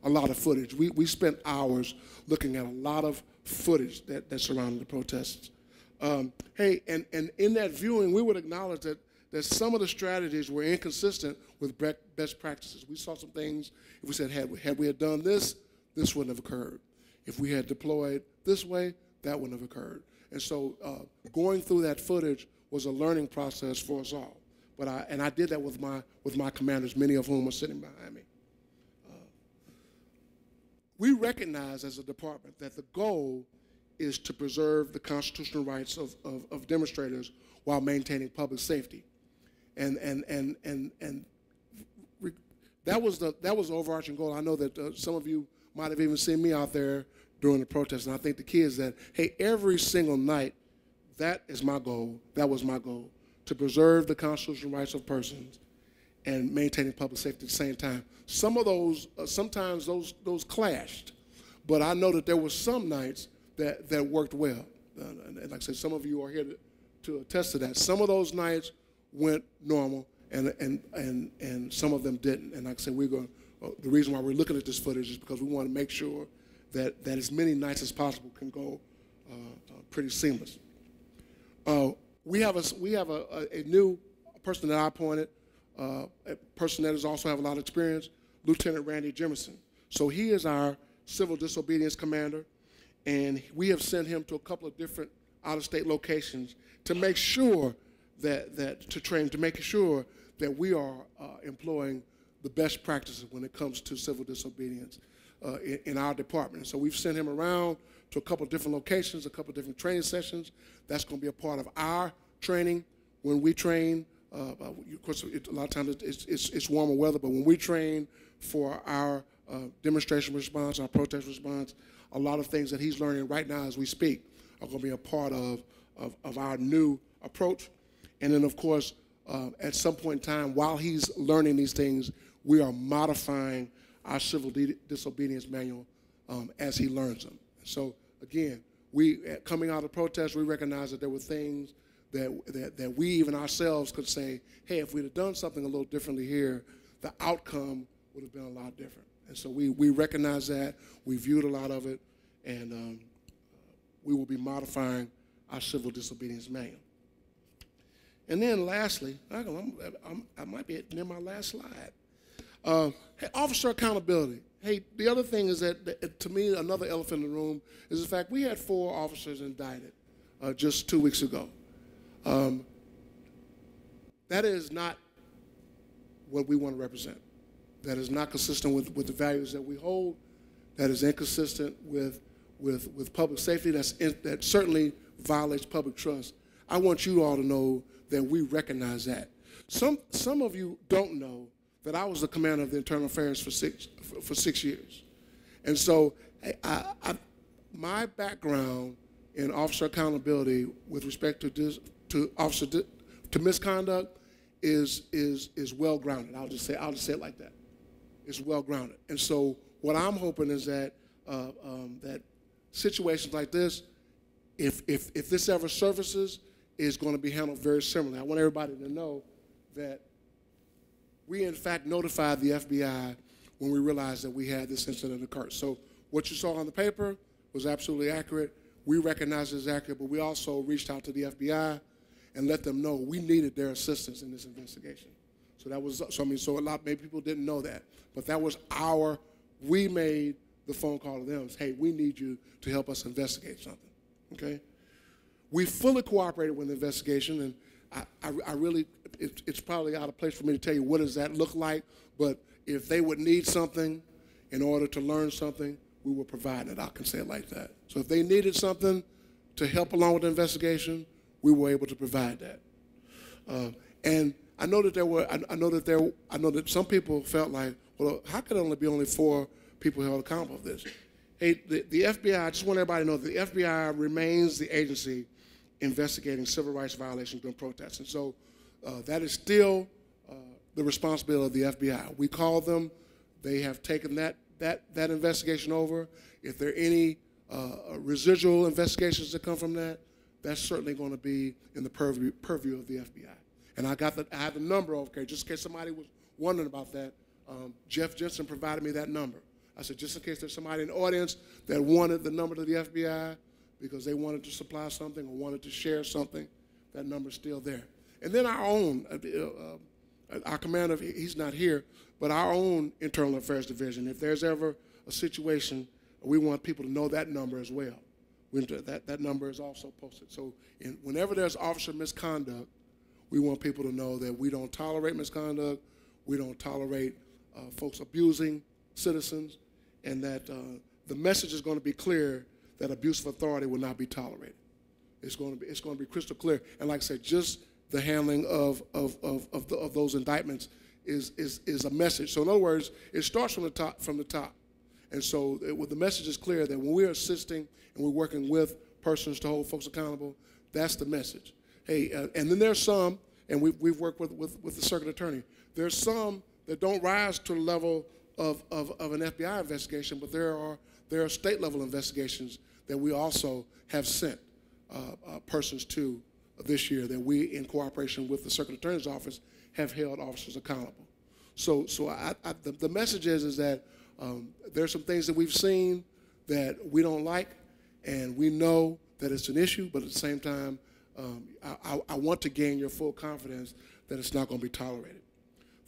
a lot of footage. We spent hours looking at a lot of footage that surrounded the protests. Hey, and in that viewing, we would acknowledge that some of the strategies were inconsistent with best practices. We saw some things, if we said, had we done this, this wouldn't have occurred. If we had deployed this way, that wouldn't have occurred. And so going through that footage was a learning process for us all. But I did that with my commanders, many of whom are sitting behind me. We recognize as a department that the goal is to preserve the constitutional rights of demonstrators while maintaining public safety. And that was the overarching goal. I know that some of you might have even seen me out there during the protest, and I think the key is that, hey, every single night, that is my goal, that was my goal, to preserve the constitutional rights of persons and maintaining public safety at the same time. Some of those, sometimes those clashed, but I know that there were some nights that worked well. And like I said, some of you are here to attest to that. Some of those nights went normal, and some of them didn't. And like I said, the reason why we're looking at this footage is because we want to make sure that as many nights as possible can go pretty seamless. We have a new person that I appointed, a person that also have a lot of experience, Lieutenant Randy Jimerson. So he is our civil disobedience commander, and we have sent him to a couple of different out-of-state locations to make sure to make sure that we are employing the best practices when it comes to civil disobedience in our department. So we've sent him around to a couple of different locations, a couple of different training sessions. That's going to be a part of our training when we train. Of course, a lot of times it's warmer weather, but when we train for our demonstration response, our protest response, a lot of things that he's learning right now as we speak are going to be a part of our new approach. And then, of course, at some point in time, while he's learning these things, we are modifying our civil disobedience manual as he learns them. So, again, coming out of the protest, we recognize that there were things that we even ourselves could say, hey, if we'd have done something a little differently here, the outcome would have been a lot different. And so we recognize that, we viewed a lot of it, and we will be modifying our civil disobedience manual. And then lastly, I might be near my last slide. Hey, officer accountability. Hey, the other thing is that, to me, another elephant in the room is the fact we had 4 officers indicted just 2 weeks ago. That is not what we want to represent. That is not consistent with the values that we hold. That is inconsistent with public safety. That certainly violates public trust. I want you all to know that we recognize that. Some of you don't know that I was the commander of the Internal Affairs for 6 years. And so my background in officer accountability with respect to misconduct is well grounded. I'll just say it like that. It's well grounded. And so what I'm hoping is that that situations like this, if this ever surfaces, is going to be handled very similarly. I want everybody to know that we in fact notified the FBI when we realized that we had this incident occur. So what you saw on the paper was absolutely accurate. We recognize it as accurate, but we also reached out to the FBI and let them know we needed their assistance in this investigation. So that was, so maybe people didn't know that, but that was we made the phone call to them, hey, we need you to help us investigate something, okay? We fully cooperated with the investigation, and I really, it's probably out of place for me to tell you what does that look like, but if they would need something in order to learn something, we will provide it. I can say it like that. So if they needed something to help along with the investigation, we were able to provide that. And I know that some people felt like, well, how could there only be 4 people held accountable for this? Hey, the FBI, I just want everybody to know that the FBI remains the agency investigating civil rights violations during protests. And so that is still the responsibility of the FBI. We call them, they have taken that investigation over. If there are any residual investigations that come from that, that's certainly going to be in the purview of the FBI. And I have the number, okay, just in case somebody was wondering about that. Jeff Jensen provided me that number. I said, just in case there's somebody in the audience that wanted the number to the FBI because they wanted to supply something or wanted to share something, that number's still there. And then our own, our commander, he's not here, but our own Internal Affairs Division, if there's ever a situation, we want people to know that number as well. That number is also posted. So whenever there's officer misconduct, we want people to know that we don't tolerate misconduct, we don't tolerate folks abusing citizens, and that the message is going to be clear that abuse of authority will not be tolerated. It's going to be crystal clear. And like I said, just the handling of those indictments is a message. So in other words, it starts from the top. And so the message is clear that when we're assisting and we're working with persons to hold folks accountable, that's the message. Hey, and then there's some, and we've worked with the circuit attorney, there's some that don't rise to the level of an FBI investigation, but there are state level investigations that we also have sent persons to this year that we, in cooperation with the circuit attorney's office, have held officers accountable. So the message is that there's some things that we've seen that we don't like, and we know that it's an issue, but at the same time, I want to gain your full confidence that it's not going to be tolerated.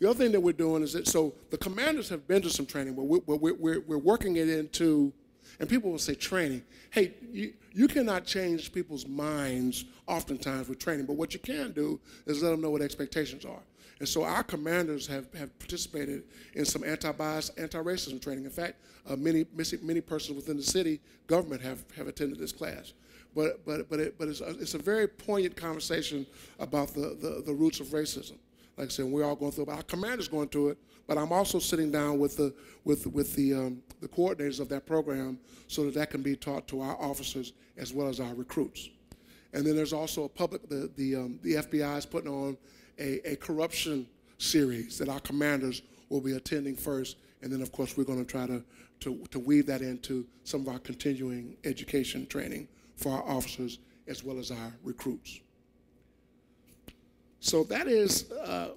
The other thing that we're doing is that, so the commanders have been to some training, but we're working it into, and people will say training. Hey, you cannot change people's minds oftentimes with training, but what you can do is let them know what expectations are. And so our commanders have participated in some anti-bias, anti-racism training. In fact, many persons within the city government have attended this class. But it's a very poignant conversation about the roots of racism. Like I said, we're all going through it, but our commander's going through it, but I'm also sitting down with the coordinators of that program so that can be taught to our officers as well as our recruits. And then there's also the FBI is putting on a corruption series that our commanders will be attending first, and then of course we're going to try to weave that into some of our continuing education training for our officers as well as our recruits. So that is,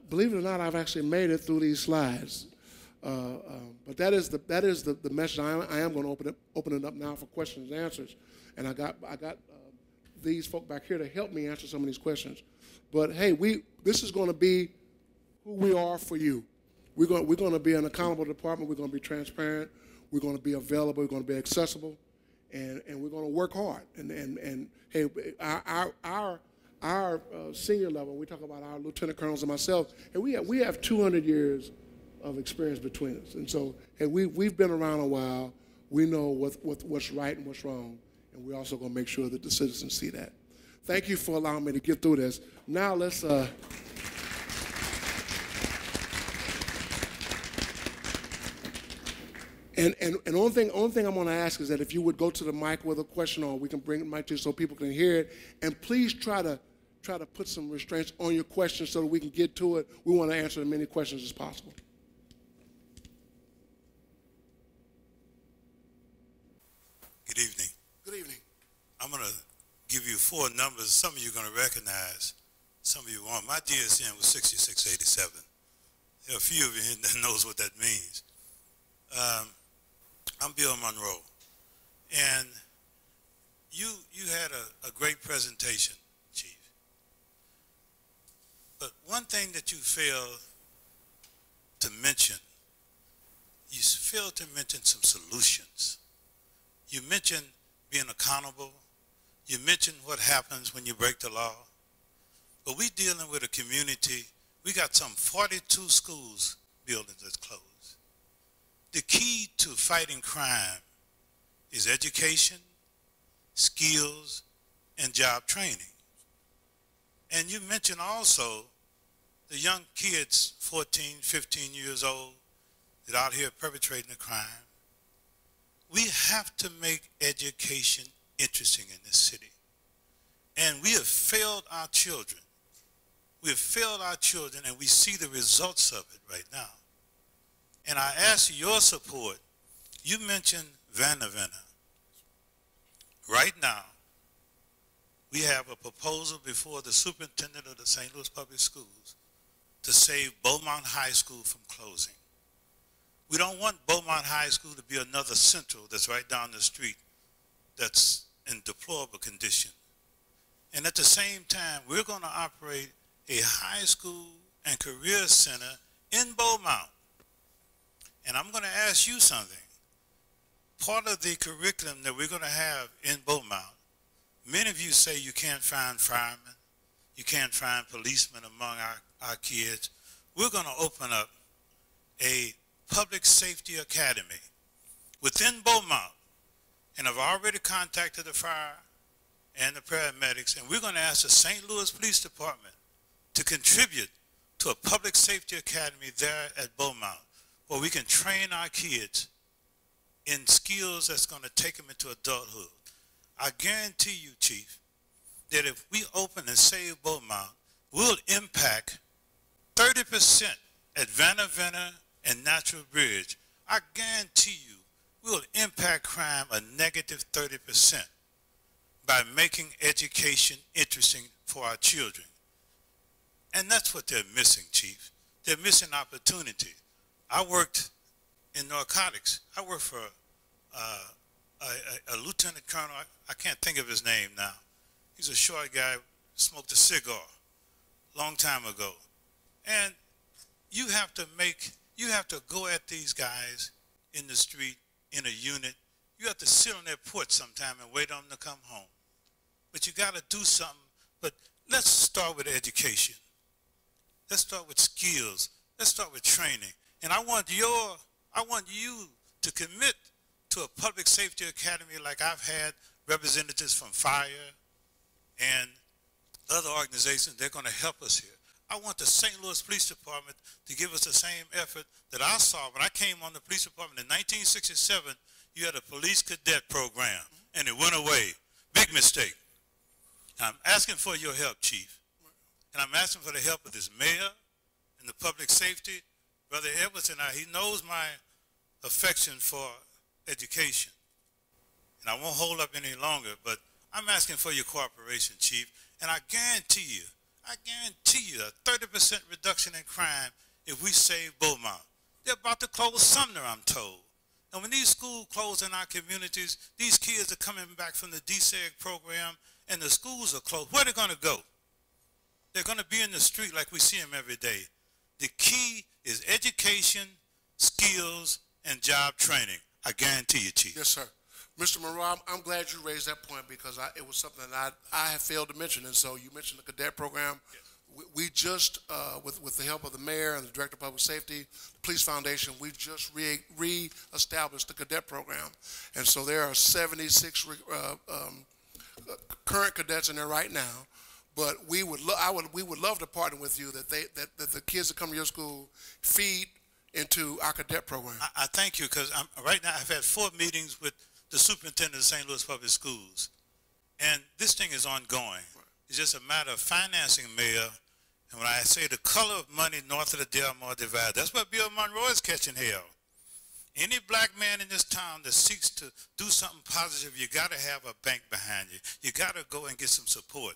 believe it or not, I've actually made it through these slides. But that is the message. I am going to open it up now for questions and answers, and I got these folk back here to help me answer some of these questions. But hey, this is going to be who we are for you. We're going to be an accountable department. We're going to be transparent. We're going to be available. We're going to be accessible, and we're going to work hard. And hey, our senior level, we talk about our lieutenant colonels and myself, and we have 200 years of experience between us. And so, hey, we've been around a while. We know what's right and what's wrong, and we're also going to make sure that the citizens see that. Thank you for allowing me to get through this. Now let's. And only thing I'm going to ask is that if you would go to the mic with a question, or we can bring the mic to you so people can hear it, and please try to put some restraints on your questions so that we can get to it. We want to answer as many questions as possible. Good evening. Good evening. I'm going to give you 4 numbers. Some of you are going to recognize, some of you won't. My DSN was 6687. There are a few of you that knows what that means. I'm Bill Monroe, and you had a great presentation, Chief. But one thing that you failed to mention, you failed to mention some solutions. You mentioned being accountable. You mentioned what happens when you break the law. But we're dealing with a community. We got some 42 schools buildings that's closed. The key to fighting crime is education, skills, and job training. And you mentioned also the young kids, 14, 15 years old, that are out here perpetrating a crime. We have to make education interesting in this city. And we have failed our children. We have failed our children, and we see the results of it right now. And I ask your support. You mentioned Vanna. Right now, we have a proposal before the superintendent of the St. Louis Public Schools to save Beaumont High School from closing. We don't want Beaumont High School to be another Central that's right down the street that's in deplorable condition. And at the same time, we're going to operate a high school and career center in Beaumont. And I'm going to ask you something. Part of the curriculum that we're going to have in Beaumont, many of you say you can't find firemen, you can't find policemen among our kids. We're going to open up a public safety academy within Beaumont. And I've already contacted the fire and the paramedics, and we're going to ask the St. Louis Police Department to contribute to a public safety academy there at Beaumont, where we can train our kids in skills that's going to take them into adulthood. I guarantee you, Chief, that if we open and save Beaumont, we'll impact 30% at Vanna and Natural Bridge. I guarantee you we'll impact crime a negative 30% by making education interesting for our children. And that's what they're missing, Chief. They're missing opportunity. I worked in narcotics. I worked for a lieutenant colonel. I can't think of his name now. He's a short guy, smoked a cigar long time ago. And you have to go at these guys in the street, in a unit. You have to sit on their porch sometime and wait on them to come home. But you got to do something. But let's start with education. Let's start with skills. Let's start with training. And I want you to commit to a public safety academy like I've had representatives from fire and other organizations. They're going to help us here. I want the St. Louis Police Department to give us the same effort that I saw when I came on the police department in 1967. You had a police cadet program, and it went away. Big mistake. I'm asking for your help, Chief. And I'm asking for the help of this mayor and the public safety. Brother Edwards and he knows my affection for education. And I won't hold up any longer, but I'm asking for your cooperation, Chief. And I guarantee you a 30% reduction in crime if we save Beaumont. They're about to close Sumner, I'm told. And when these schools close in our communities, these kids are coming back from the DSEG program, and the schools are closed. Where are they going to go? They're going to be in the street like we see them every day. The key is education, skills, and job training. I guarantee you, Chief. Yes, sir. Mr. Monroe, I'm glad you raised that point because it was something that I have failed to mention. And so you mentioned the cadet program. Yes. We just, with the help of the mayor and the director of public safety, the Police Foundation, we just re-established the cadet program. And so there are 76 current cadets in there right now. But we would love to partner with you that the kids that come to your school feed into our cadet program. I thank you because right now I've had 4 meetings with the superintendent of St. Louis Public Schools, and this thing is ongoing. Right. It's just a matter of financing, Mayor. And when I say the color of money north of the Delmar Divide, that's what Bill Monroe is catching hell. Any black man in this town that seeks to do something positive, you got to have a bank behind you. You got to go and get some support.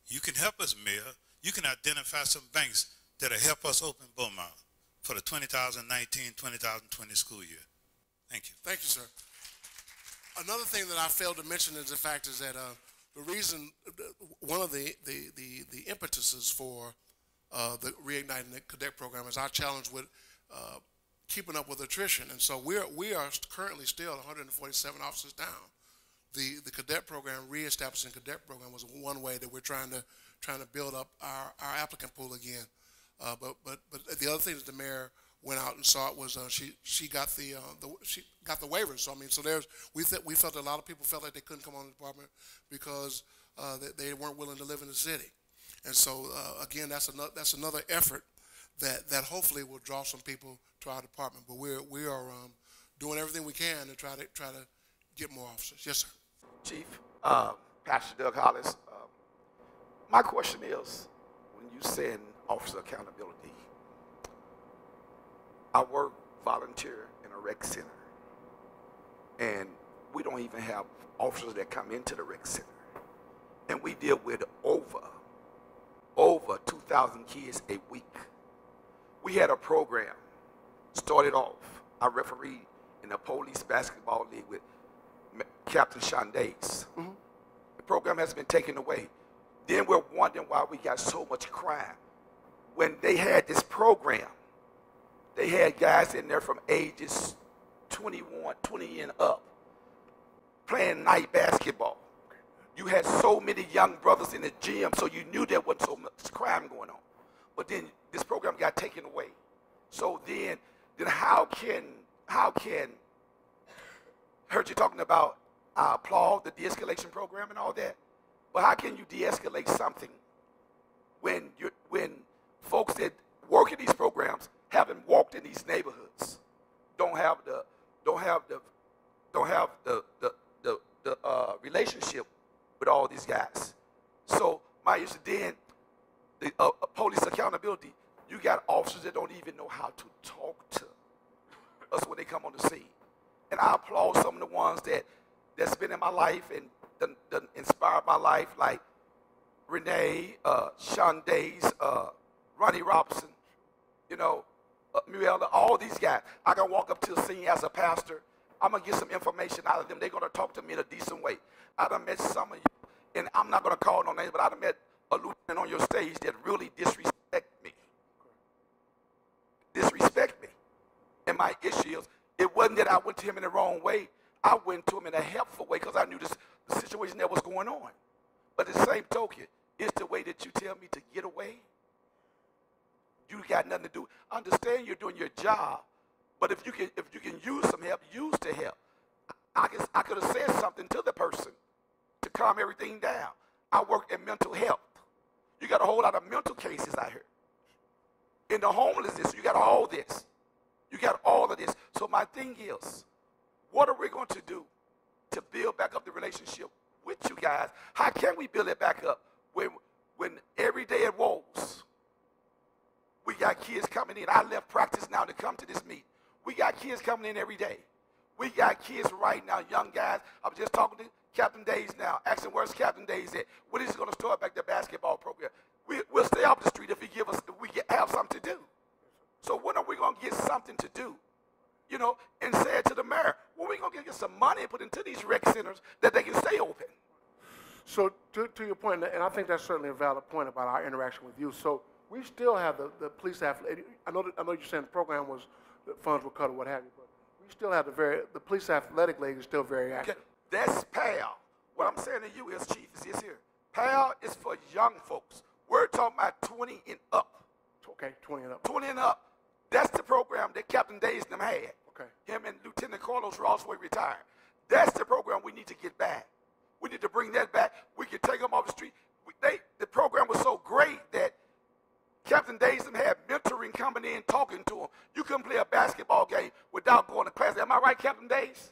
You can help us, Mayor. You can identify some banks that'll help us open Beaumont for the 2019-2020 school year. Thank you. Thank you, sir. Another thing that I failed to mention is the fact is that the reason, one of the impetuses for the Reigniting the Cadet program is our challenge with keeping up with attrition. And so we are currently still 147 officers down. The cadet program, reestablishing cadet program, was one way that we're trying to build up our applicant pool again. But the other thing that the mayor went out and saw it was she got the waivers. So I mean, so we felt that a lot of people felt like they couldn't come on the department because they weren't willing to live in the city. And so again, that's another effort that hopefully will draw some people to our department. But we are doing everything we can to try to get more officers. Yes, sir. Chief, Pastor Doug Hollis, my question is, when you send officer accountability, I work volunteer in a rec center, and we don't even have officers that come into the rec center, and we deal with over 2,000 kids a week. We had a program started off. I refereed in the police basketball league with Captain Sean Days. Mm-hmm. The program has been taken away. Then we're wondering why we got so much crime. When they had this program, they had guys in there from ages 21, 20 and up playing night basketball. You had so many young brothers in the gym, so you knew there wasn't so much crime going on. But then this program got taken away. So then how can heard you talking about I applaud the de-escalation program and all that, but how can you de-escalate something when folks that work in these programs haven't walked in these neighborhoods, don't have the relationship with all these guys? So my issue then, the police accountability, you got officers that don't even know how to talk to us when they come on the scene. And I applaud some of the ones that's been in my life and done inspired my life, like Renee, Sean Days, Ronnie Robinson, Muella, all these guys. I can walk up to the scene as a pastor. I'm going to get some information out of them. They're going to talk to me in a decent way. I done met some of you, and I'm not going to call no names, but I done met a lieutenant on your stage that really disrespect me. And my issue is, it wasn't that I went to him in the wrong way. I went to him in a helpful way because I knew the situation that was going on. But the same token, it's the way that you tell me to get away. You got nothing to do. I understand you're doing your job, but if you can use some help, use the help. I could have said something to the person to calm everything down. I work in mental health. You got a whole lot of mental cases out here. In the homelessness, you got all this. You got all of this. So my thing is, what are we going to do to build back up the relationship with you guys? How can we build it back up when every day at Wolves, we got kids coming in. I left practice now to come to this meet. We got kids coming in every day. We got kids right now, young guys. I was just talking to Captain Days now, asking where's Captain Days at? When is he going to start back the basketball program? We'll stay off the street if we have something to do. So when are we going to get something to do? You know, and say it to the mayor, when we going to get some money put into these rec centers that they can stay open? So to your point, and I think that's certainly a valid point about our interaction with youth. So we still have the police athletic. I know you're saying the program was, the funds were cut or what have you, but we still have the police athletic league is still very active. Okay. That's PAL. What I'm saying to you is, Chief, is this here. PAL is for young folks. We're talking about 20 and up. Okay, 20 and up. 20 and up. That's the program that Captain Days and them had. Okay. Him and Lieutenant Carlos Ross were retired. That's the program we need to get back. We need to bring that back. We can take them off the street. The program was so great that Captain Days and them had mentoring coming in, talking to them. You couldn't play a basketball game without going to class. Am I right, Captain Days?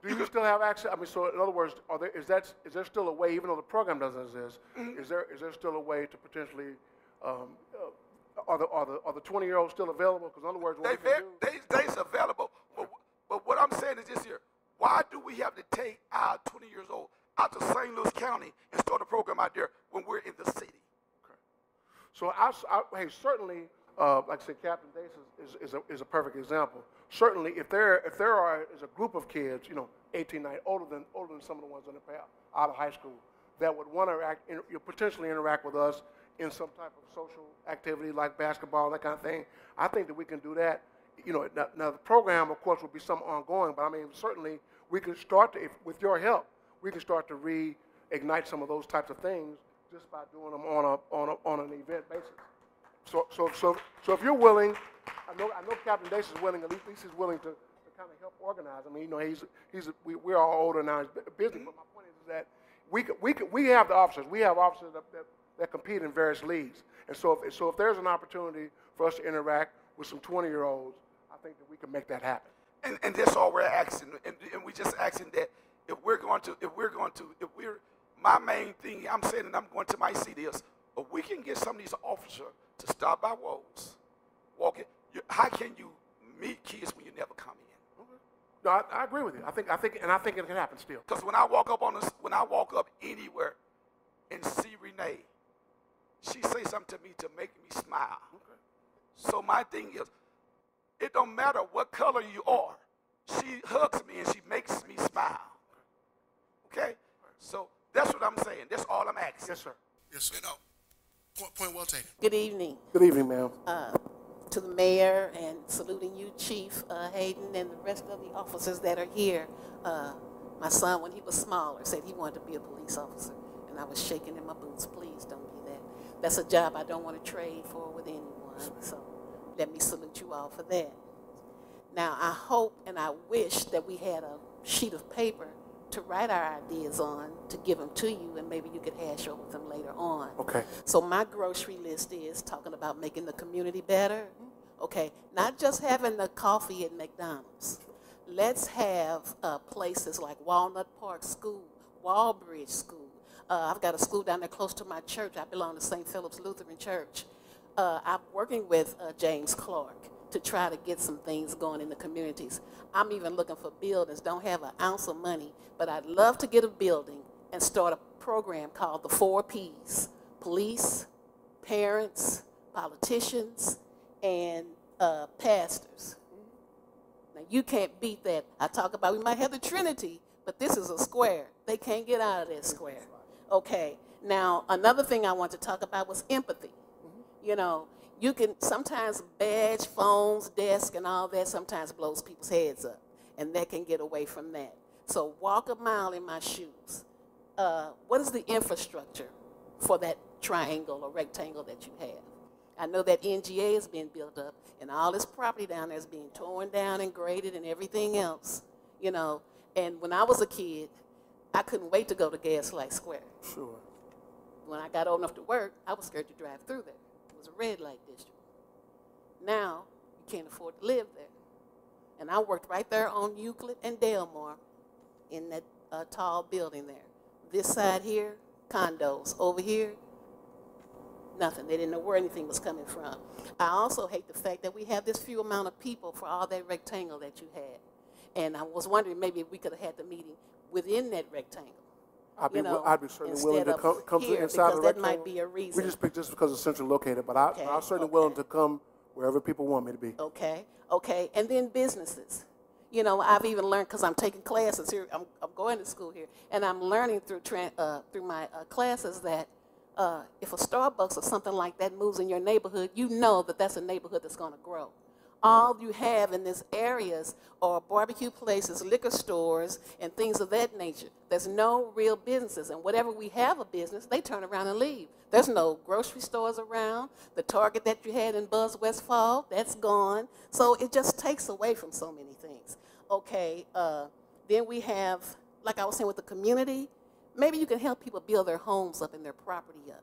Do you still have access? I mean, so in other words, is there still a way, even though the program doesn't exist, is there still a way to potentially, are the 20-year-olds still available? Because in other words, they's available. But what I'm saying is this here. Why do we have to take our 20 years old out to St. Louis County and start a program out there when we're in the city? Okay. So hey, certainly, like I said, Captain Dace is a perfect example. Certainly, if there is a group of kids, 18, 19, older than some of the ones in the past, out of high school, that would want to potentially interact with us in some type of social activity like basketball, that kind of thing, I think that we can do that. Now the program, of course, will be some ongoing, but I mean, certainly we can start to, with your help, we can start to reignite some of those types of things just by doing them on an event basis. So if you're willing, I know Captain Dace is willing. At least he's willing to kind of help organize. I mean, we're all older now, he's busy. But my point is that we have the officers. We have officers that compete in various leagues. And so if there's an opportunity for us to interact with some 20-year-olds, I think that we can make that happen. And that's all we're asking. And we're just asking that my main thing I'm saying, and I'm going to my seat is, if we can get some of these officers to stop by Woes, walking. How can you meet kids when you never come in? Okay. No, I agree with you. I think it can happen still. Because when I walk up anywhere and see Renee, she say something to me to make me smile. Okay. So my thing is, it don't matter what color you are. She hugs me and she makes me smile. Okay? So that's what I'm saying. That's all I'm asking. Yes, sir. Yes, sir. Point well taken. Good evening. Good evening, ma'am. To the mayor and saluting you, Chief Hayden, and the rest of the officers that are here. My son, when he was smaller, said he wanted to be a police officer, and I was shaking in my boots. Please don't be that. That's a job I don't want to trade for with anyone, so let me salute you all for that. Now, I hope and I wish that we had a sheet of paper to write our ideas on, to give them to you, and maybe you could hash over them later on. Okay. So my grocery list is talking about making the community better. Okay, not just having the coffee at McDonald's. Let's have places like Walnut Park School, Walbridge School. I've got a school down there close to my church. I belong to St. Philip's Lutheran Church. I'm working with James Clark to try to get some things going in the communities. I'm even looking for buildings. Don't have an ounce of money, but I'd love to get a building and start a program called the 4 Ps: police, parents, politicians, and pastors. Now, you can't beat that. I talk about we might have the Trinity, but this is a square. They can't get out of that square. Okay, now another thing I want to talk about was empathy. You can sometimes badge, phones, desk, and all that sometimes blows people's heads up, and that can get away from that. So walk a mile in my shoes. What is the infrastructure for that triangle or rectangle that you have? I know that NGA is being built up, and all this property down there is being torn down and graded and everything else, And when I was a kid, I couldn't wait to go to Gaslight Square. Sure. When I got old enough to work, I was scared to drive through there. It was a red light district. Now, you can't afford to live there. And I worked right there on Euclid and Delmar in that tall building there. This side here, condos. Over here, nothing. They didn't know where anything was coming from. I also hate the fact that we have this few amount of people for all that rectangle that you had. And I was wondering maybe if we could have had the meeting within that rectangle. I'd be certainly willing to come to inside the rectangle. That might be a reason. We just picked this because it's centrally located, but I'm certainly willing to come Wherever people want me to be. Okay, okay, and then businesses. You know, I've even learned, because I'm taking classes here, I'm going to school here, and I'm learning through my classes that if a Starbucks or something like that moves in your neighborhood, you know that that's a neighborhood that's going to grow. All you have in these areas are barbecue places, liquor stores, and things of that nature. There's no real businesses, and whatever we have a business, they turn around and leave. There's no grocery stores around. The Target that you had in Buzz Westfall, that's gone. So it just takes away from so many things. Okay, then we have, like I was saying with the community, maybe you can help people build their homes up and their property up.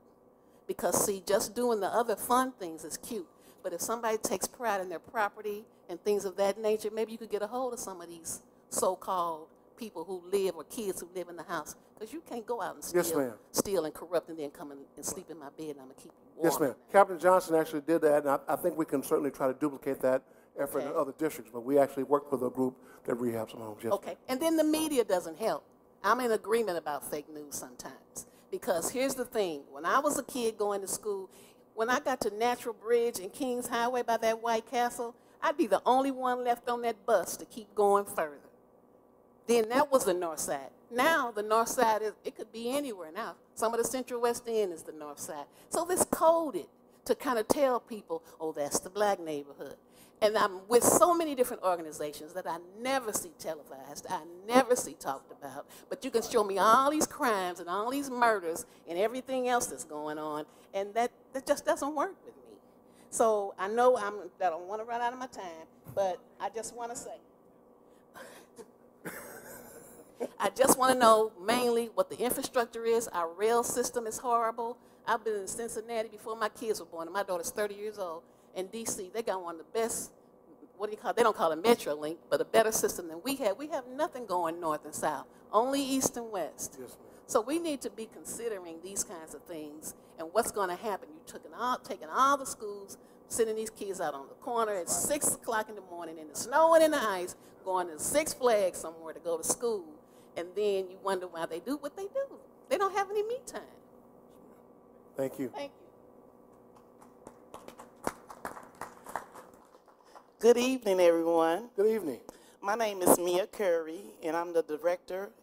Because see, just doing the other fun things is cute. But if somebody takes pride in their property and things of that nature, maybe you could get a hold of some of these so-called people who live, or kids who live in the house. Because you can't go out and steal and corrupt and then come and sleep in my bed and I'm going to keep you warm. Yes, ma'am. Captain Johnson actually did that, and I think we can certainly try to duplicate that effort in other districts. But we actually worked with a group that rehabs some homes. Yes, okay, and then the media doesn't help. I'm in agreement about fake news sometimes. Because here's the thing. When I was a kid going to school, when I got to Natural Bridge and Kings Highway by that White Castle, I'd be the only one left on that bus to keep going further. Then that was the north side. Now the north side, it could be anywhere now. Some of the Central West End is the north side. So it's coded to kind of tell people, oh, that's the black neighborhood. And I'm with so many different organizations that I never see televised, I never see talked about. But you can show me all these crimes and all these murders and everything else that's going on, and that just doesn't work with me. So I know I don't want to run out of my time, but I just want to say, I just want to know mainly what the infrastructure is. Our rail system is horrible. I've been in Cincinnati before my kids were born, and my daughter's 30 years old. In D.C., they got one of the best, what do you call it? They don't call it Metrolink, but a better system than we have. We have nothing going north and south, only east and west. Yes, so we need to be considering these kinds of things and what's going to happen. You're taking all the schools, sending these kids out on the corner at 6 o'clock in the morning in the snow and in the ice, going to Six Flags somewhere to go to school, and then you wonder why they do what they do. They don't have any me time. Thank you. Thank you. Good evening, everyone. Good evening. My name is Mia Curry, and I'm the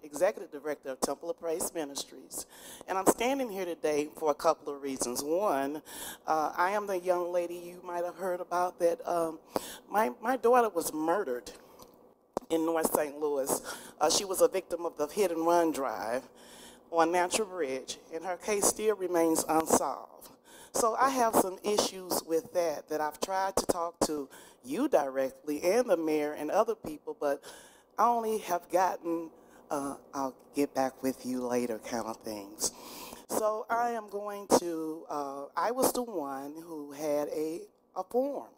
executive director of Temple of Praise Ministries. And I'm standing here today for a couple of reasons. One, I am the young lady you might have heard about that my daughter was murdered in North St. Louis. She was a victim of the hit and run drive on Natural Bridge, and her case still remains unsolved. So I have some issues with that I've tried to talk to you directly and the mayor and other people, but I only have gotten, I'll get back with you later kind of things. So I am going to, I was the one who had a form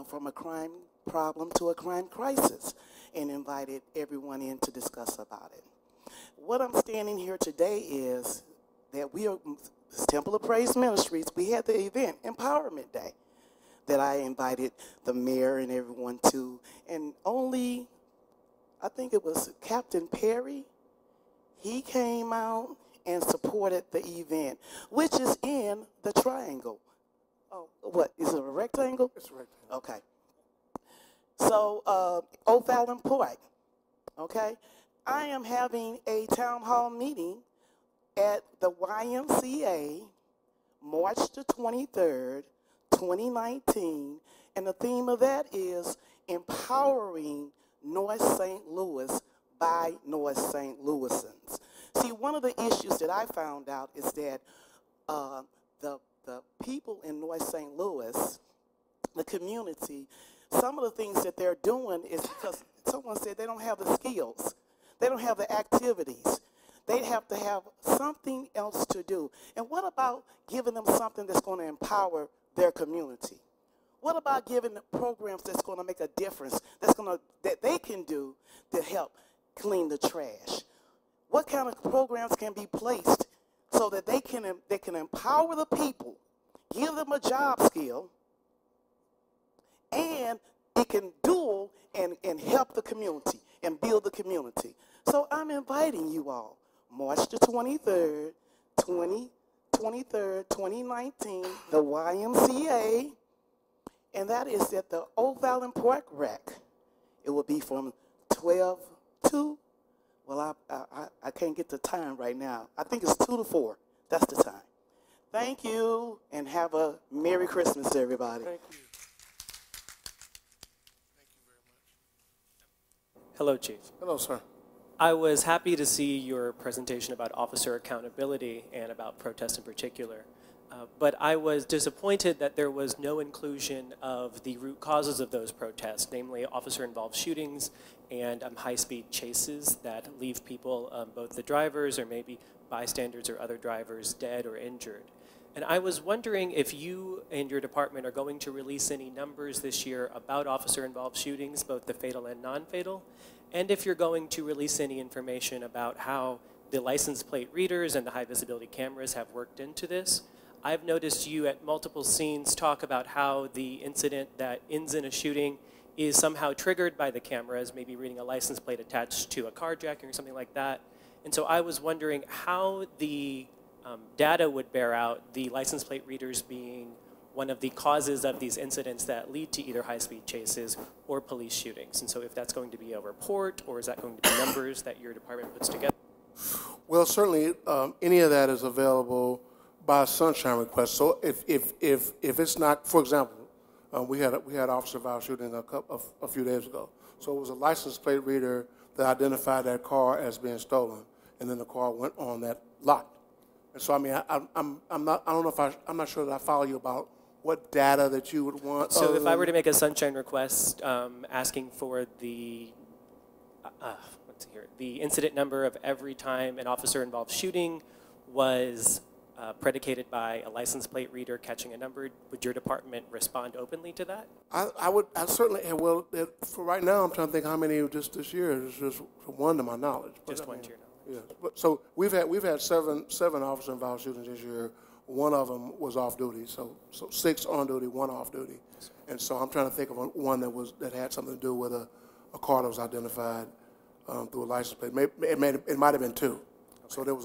from a crime problem to a crime crisis and invited everyone in to discuss about it. What I'm standing here today is that we are, Temple of Praise Ministries, we had the event, Empowerment Day, that I invited the mayor and everyone to, and only, I think it was Captain Perry, he came out and supported the event, which is in the triangle. Oh, what, is it a rectangle? It's a rectangle. Okay. So, O'Fallon Park, okay? I am having a town hall meeting at the YMCA, March the 23rd, 2019, and the theme of that is empowering North St. Louis by North St. Louisans. See, one of the issues that I found out is that the people in North St. Louis, the community, some of the things that they're doing is because someone said they don't have the skills. They don't have the activities. They have to have something else to do. And what about giving them something that's going to empower their community? What about giving them programs that's going to make a difference, that they can do to help clean the trash? What kind of programs can be placed so that they can empower the people, give them a job skill, and it can dual and help the community and build the community? So I'm inviting you all, March the 23rd, 2019, the YMCA, and that is at the O'Fallon Park Rec. It will be from 12 to, well, I can't get the time right now. I think it's 2 to 4. That's the time. Thank you, and have a Merry Christmas to everybody. Thank you. Hello, Chief. Hello, sir. I was happy to see your presentation about officer accountability and about protest in particular. But I was disappointed that there was no inclusion of the root causes of those protests, namely officer-involved shootings and high-speed chases that leave people, both the drivers or maybe bystanders or other drivers, dead or injured. And I was wondering if you and your department are going to release any numbers this year about officer-involved shootings, both the fatal and non-fatal, and if you're going to release any information about how the license plate readers and the high-visibility cameras have worked into this. I've noticed you at multiple scenes talk about how the incident that ends in a shooting is somehow triggered by the cameras, maybe reading a license plate attached to a carjacking or something like that. And so I was wondering how the data would bear out the license plate readers being one of the causes of these incidents that lead to either high-speed chases or police shootings. And so if that's going to be a report, or is that going to be numbers that your department puts together? Well, certainly any of that is available by sunshine request. So if it's not, for example, we had officer-involved shooting a few days ago. So it was a license plate reader that identified that car as being stolen, and then the car went on that lot. And so I mean, I'm not sure that I follow you about what data that you would want. So if I were to make a sunshine request asking for the let's see here, the incident number of every time an officer-involved shooting was predicated by a license plate reader catching a number, would your department respond openly to that? I certainly, well, for right now, I'm trying to think how many just this year. There's just one to my knowledge. Just one to your knowledge. Yeah. But, so we've had seven officer-involved shootings this year. One of them was off duty, so 6 on duty, 1 off duty. And so I'm trying to think of one that had something to do with a car that was identified through a license plate. It might have been 2. Okay. So there was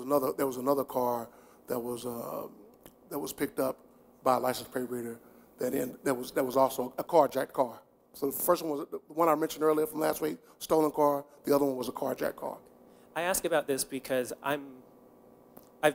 another car that was picked up by a license plate reader that was also a carjacked car. So the first one was the one I mentioned earlier from last week, stolen car. The other one was a carjacked car. I ask about this because I've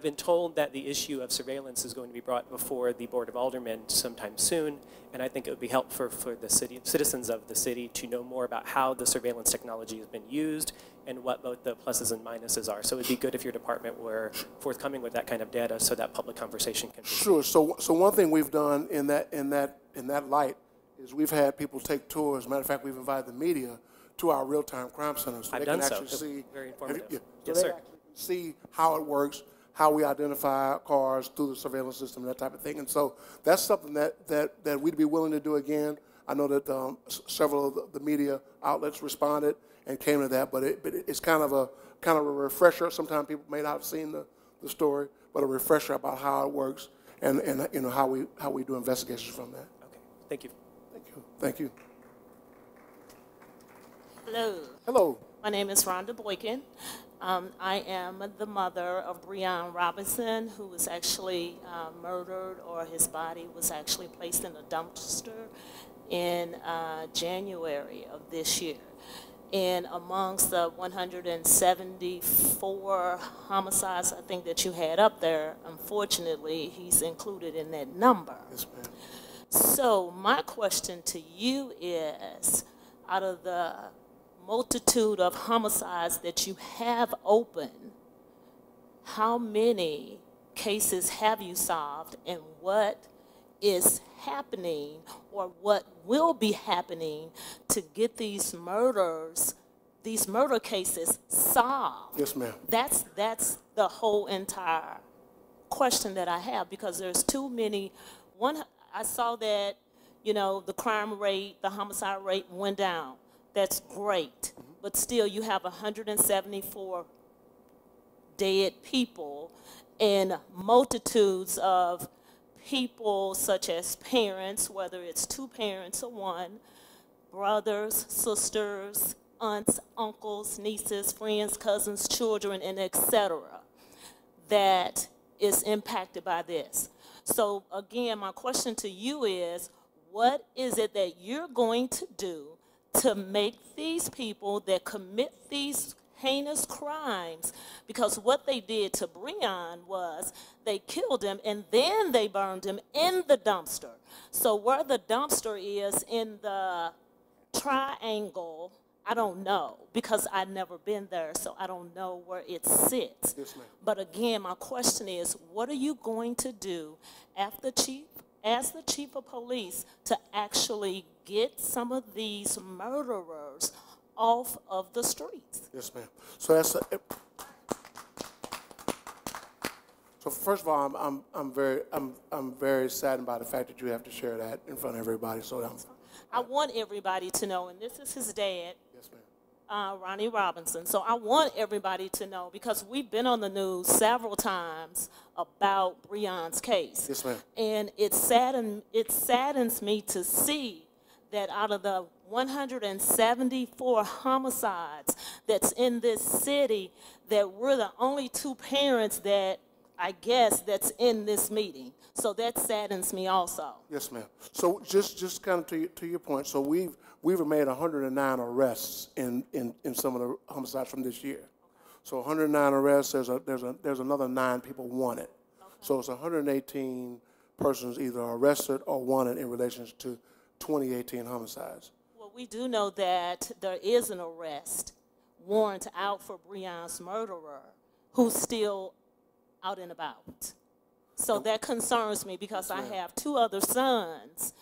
been told that the issue of surveillance is going to be brought before the Board of Aldermen sometime soon, and I think it would be helpful for the citizens of the city to know more about how the surveillance technology has been used and what both the pluses and minuses are. So it would be good if your department were forthcoming with that kind of data so that public conversation can proceed. Sure. So one thing we've done in that light is we've had people take tours. Matter of fact, we've invited the media to our real-time crime centers. So I've they done can so. actually see, very informative. So yes, they sir. actually can see how it works, how we identify cars through the surveillance system, that type of thing. And so that's something that we'd be willing to do again. I know that several of the media outlets responded and came to that, but it's kind of a refresher. Sometimes people may not have seen the story, but a refresher about how it works and you know how we do investigations from that. Okay. Thank you. Thank you. Thank you. Hello. Hello. My name is Rhonda Boykin. I am the mother of Breon Robinson, who was actually murdered, or his body was actually placed in a dumpster in January of this year. And amongst the 174 homicides, I think, that you had up there, unfortunately, he's included in that number. Yes, ma'am. So my question to you is, out of the multitude of homicides that you have open, how many cases have you solved, and what is happening or what will be happening to get these murder cases solved? Yes, ma'am. That's the whole entire question that I have, because there's too many. One, I saw that, you know, the crime rate, the homicide rate went down. That's great, but still you have 174 dead people and multitudes of people, such as parents, whether it's 2 parents or 1, brothers, sisters, aunts, uncles, nieces, friends, cousins, children, and etc., that is impacted by this. So again, my question to you is, what is it that you're going to do to make these people that commit these heinous crimes, because what they did to Breon was they killed him and then they burned him in the dumpster. So where the dumpster is in the triangle, I don't know, because I've never been there, so I don't know where it sits. Yes, ma'am. But again, my question is, what are you going to do as the chief of police to actually get some of these murderers off of the streets? Yes, ma'am. So that's so first of all, I'm very saddened by the fact that you have to share that in front of everybody. So I want everybody to know, and this is his dad. Yes, ma'am. Ronnie Robinson. So I want everybody to know, because we've been on the news several times about Breon's case. Yes, ma'am. And it saddens me to see that out of the 174 homicides that's in this city, that we're the only two parents that I guess that's in this meeting. So that saddens me also. Yes, ma'am. So just kind of to your point, so we've made 109 arrests in some of the homicides from this year. So 109 arrests. There's another 9 people wanted. Okay. So it's 118 persons either arrested or wanted in relation to 2018 homicides. Well, we do know that there is an arrest warrant out for Breon's murderer, who's still out and about. So that concerns me, because I have 2 other sons,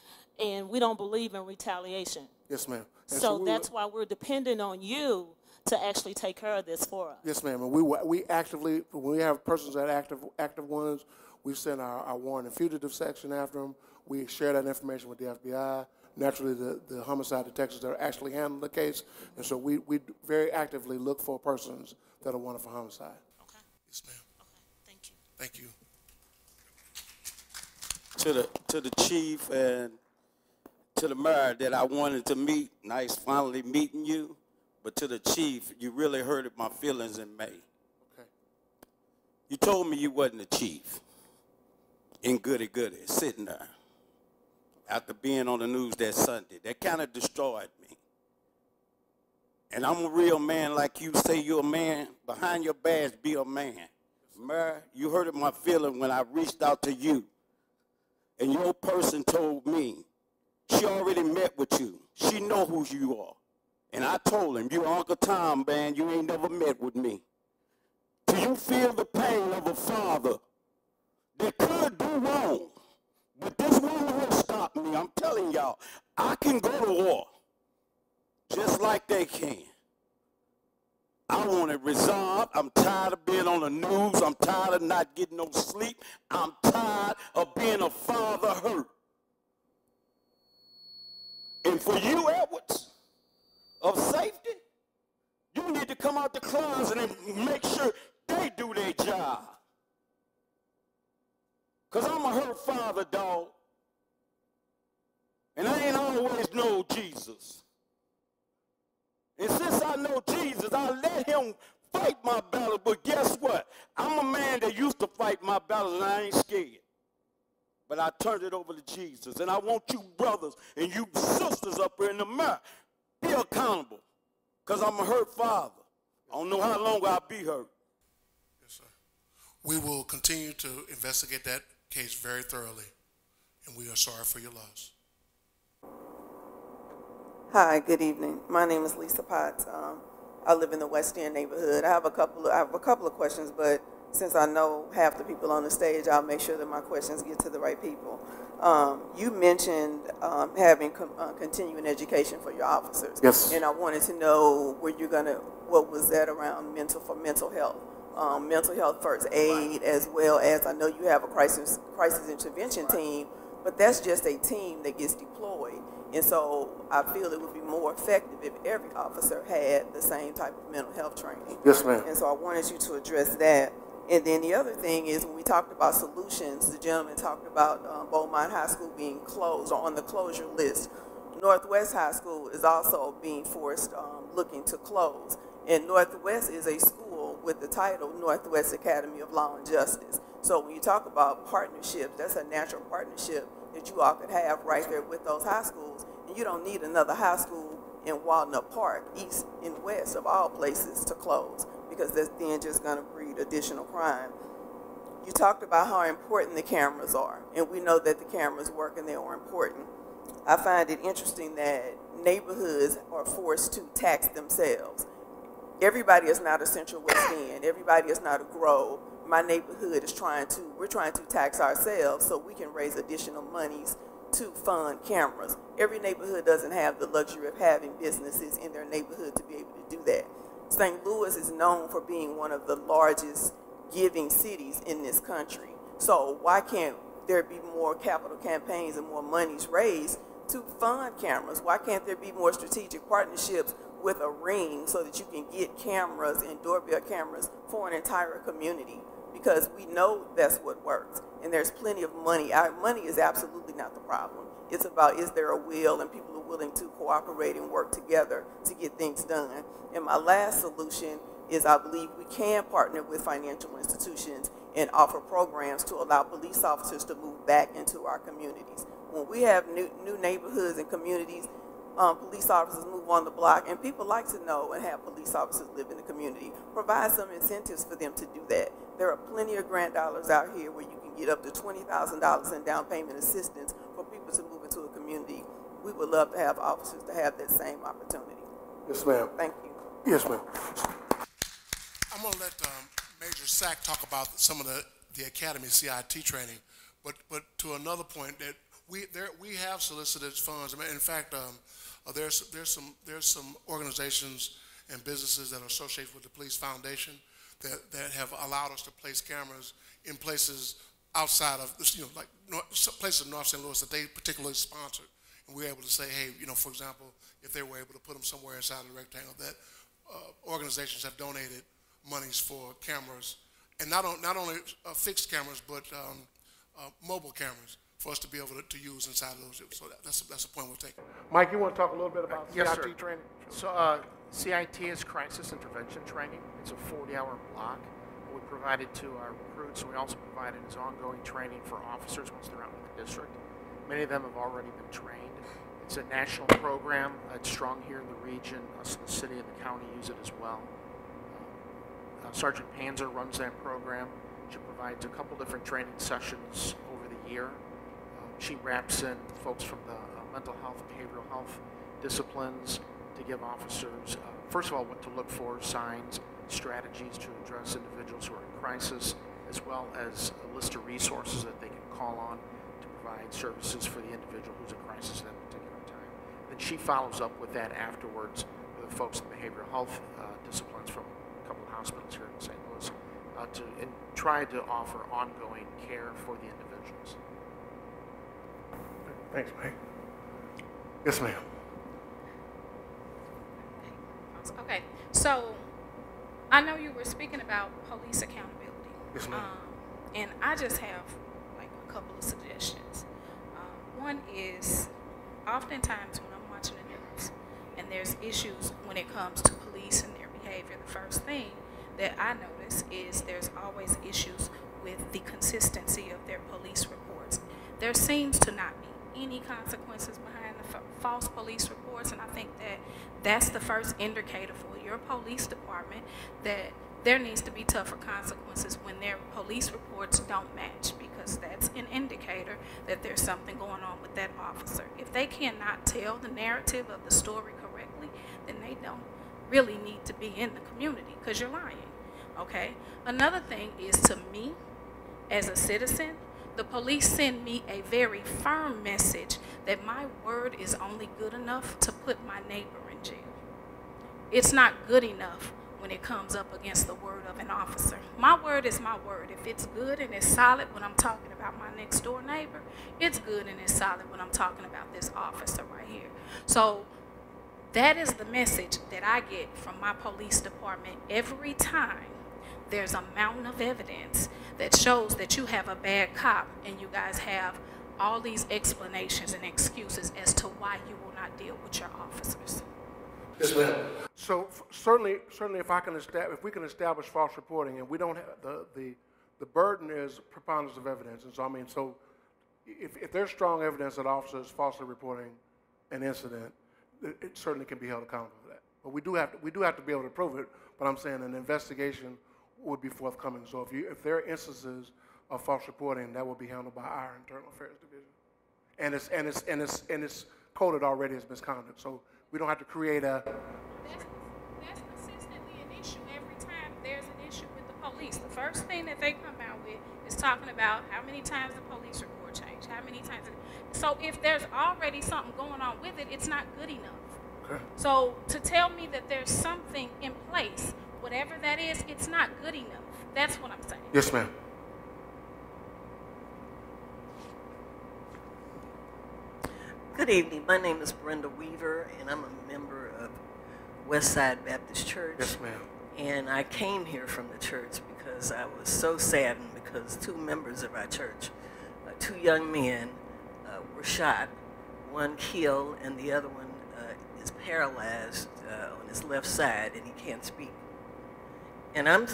and we don't believe in retaliation. Yes, ma'am. So that's why we're dependent on you to actually take care of this for us. Yes, ma'am. And we actively, when we have persons that active ones, we send our warrant and fugitive section after them. We share that information with the FBI. Naturally, the homicide detectives that are actually handling the case. And so we very actively look for persons that are wanted for homicide. Okay. Yes, ma'am. Okay. Thank you. Thank you. To the chief and to the mayor that I wanted to meet, nice finally meeting you. But to the chief, you really hurted my feelings in May. Okay. You told me you wasn't a chief in goody sitting there after being on the news that Sunday. That kind of destroyed me. And I'm a real man, like you say you're a man. Behind your badge, be a man. Mayor, you hurted my feeling when I reached out to you. And your person told me she already met with you. She know who you are. And I told him, you Uncle Tom, man, you ain't never met with me. Do you feel the pain of a father that could do wrong? But this woman will stop me. I'm telling y'all, I can go to war just like they can. I want it resolved. I'm tired of being on the news. I'm tired of not getting no sleep. I'm tired of being a father hurt. And for you, Edwards, of safety, you need to come out the closet and make sure they do their job. Because I'm a hurt father, dog. And I ain't always know Jesus. And since I know Jesus, I let him fight my battles. But guess what? I'm a man that used to fight my battles, and I ain't scared. But I turned it over to Jesus. And I want you brothers and you sisters up here in the mirror, be accountable. Because I'm a hurt father. I don't know how long I'll be hurt. Yes, sir. We will continue to investigate that case very thoroughly, and we are sorry for your loss. Hi, good evening. My name is Lisa Potts. I live in the West End neighborhood. I have a couple of questions, but since I know half the people on the stage, I'll make sure that my questions get to the right people. You mentioned having continuing education for your officers. Yes. And I wanted to know what was that around mental health? Mental health first aid, as well as I know you have a crisis intervention team, but that's just a team that gets deployed. And so I feel it would be more effective if every officer had the same type of mental health training. Yes, ma'am. And so I wanted you to address that. And then the other thing is, when we talked about solutions, the gentleman talked about Beaumont High School being closed or on the closure list. Northwest High School is also being forced, looking to close. And Northwest is a school with the title Northwest Academy of Law and Justice. So when you talk about partnerships, that's a natural partnership that you all could have right there with those high schools. And you don't need another high school in Walnut Park, east and west of all places, to close, because that's then just going to breed additional crime. You talked about how important the cameras are, and we know that the cameras work and they are important. I find it interesting that neighborhoods are forced to tax themselves. Everybody is not a Central West End. Everybody is not a Grove. My neighborhood is we're trying to tax ourselves so we can raise additional monies to fund cameras. Every neighborhood doesn't have the luxury of having businesses in their neighborhood to be able to do that. St. Louis is known for being one of the largest giving cities in this country. So why can't there be more capital campaigns and more monies raised to fund cameras? Why can't there be more strategic partnerships with a ring so that you can get cameras and doorbell cameras for an entire community? Because we know that's what works, and there's plenty of money. Our money is absolutely not the problem. It's about, is there a will, and people are willing to cooperate and work together to get things done. And my last solution is, I believe we can partner with financial institutions and offer programs to allow police officers to move back into our communities. When we have new neighborhoods and communities, police officers move on the block, and people like to know and have police officers live in the community. Provide some incentives for them to do that. There are plenty of grant dollars out here where you can get up to $20,000 in down payment assistance for people to move into a community. We would love to have officers to have that same opportunity. Yes, ma'am. Thank you. Yes, ma'am. I'm going to let Major Sack talk about some of the Academy CIT training, but to another point, that we have solicited funds. In fact, there's some organizations and businesses that are associated with the Police Foundation that have allowed us to place cameras in places outside of, like places in North St. Louis that they particularly sponsored, and we're able to say, hey, for example, if they were able to put them somewhere inside the rectangle, that organizations have donated monies for cameras, and not only fixed cameras, but mobile cameras for us to be able to use inside of those. So that's a point we'll take. Mike, you want to talk a little bit about CIT training? So CIT is crisis intervention training. It's a 40-hour block we provided to our recruits, and we also provided as ongoing training for officers once they're out in the district. Many of them have already been trained. It's a national program. It's strong here in the region. Us in the city and the county use it as well. Sergeant Panzer runs that program. She provides a couple different training sessions over the year. She wraps in folks from the mental health, behavioral health disciplines to give officers, first of all, what to look for, signs, strategies to address individuals who are in crisis, as well as a list of resources that they can call on to provide services for the individual who's in crisis at that particular time. Then she follows up with that afterwards with the folks in behavioral health disciplines from a couple of hospitals here in St. Louis and try to offer ongoing care for the individuals. Thanks, Mike. Yes, ma'am. Okay, so I know you were speaking about police accountability. Yes, ma'am. And I just have like a couple of suggestions. One is, oftentimes when I'm watching the news and there's issues when it comes to police and their behavior, the first thing that I notice is there's always issues with the consistency of their police reports. There seems to not be any consequences behind the false police reports, and I think that that's the first indicator for your police department that there needs to be tougher consequences when their police reports don't match, because that's an indicator that there's something going on with that officer. If they cannot tell the narrative of the story correctly, then they don't really need to be in the community, because you're lying, okay? Another thing is, to me, as a citizen, the police send me a very firm message that my word is only good enough to put my neighbor in jail. It's not good enough when it comes up against the word of an officer. My word is my word. If it's good and it's solid when I'm talking about my next door neighbor, it's good and it's solid when I'm talking about this officer right here. So that is the message that I get from my police department every time there's a mountain of evidence that shows that you have a bad cop, and you guys have all these explanations and excuses as to why you will not deal with your officers. Yes, ma'am. So certainly, if we can establish false reporting, and we don't have the burden is preponderance of evidence, and so if there's strong evidence that officers falsely reporting an incident, it certainly can be held accountable for that. But we do have to be able to prove it. But I'm saying an investigation would be forthcoming. So if there are instances of false reporting, that will be handled by our Internal Affairs Division, and it's coded already as misconduct. So we don't have to create a. That's consistently an issue every time there's an issue with the police. The first thing that they come out with is talking about how many times the police report changed, how many times. So if there's already something going on with it, it's not good enough. Okay. So to tell me that there's something in place, whatever that is, it's not good enough. That's what I'm saying. Yes, ma'am. Good evening. My name is Brenda Weaver, and I'm a member of Westside Baptist Church. Yes, ma'am. And I came here from the church because I was so saddened because two members of our church, two young men, were shot. One killed, and the other one is paralyzed on his left side, and he can't speak. And I'm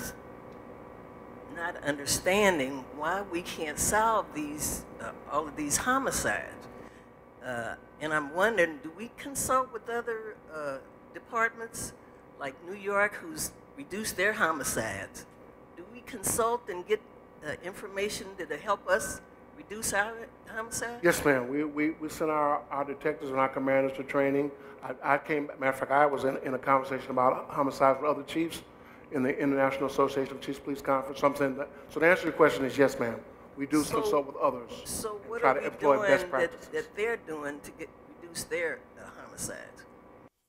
not understanding why we can't solve these all of these homicides. And I'm wondering, do we consult with other departments like New York, who's reduced their homicides? Do we consult and get information to help us reduce our homicides? Yes, ma'am. We sent our detectives and our commanders to training. Matter of fact, I was in a conversation about homicides with other chiefs in the International Association of Chiefs Police Conference. So the answer to your question is yes, ma'am. We do consult with others. So what try are to we employ doing best practices. that they're doing to reduce their homicides?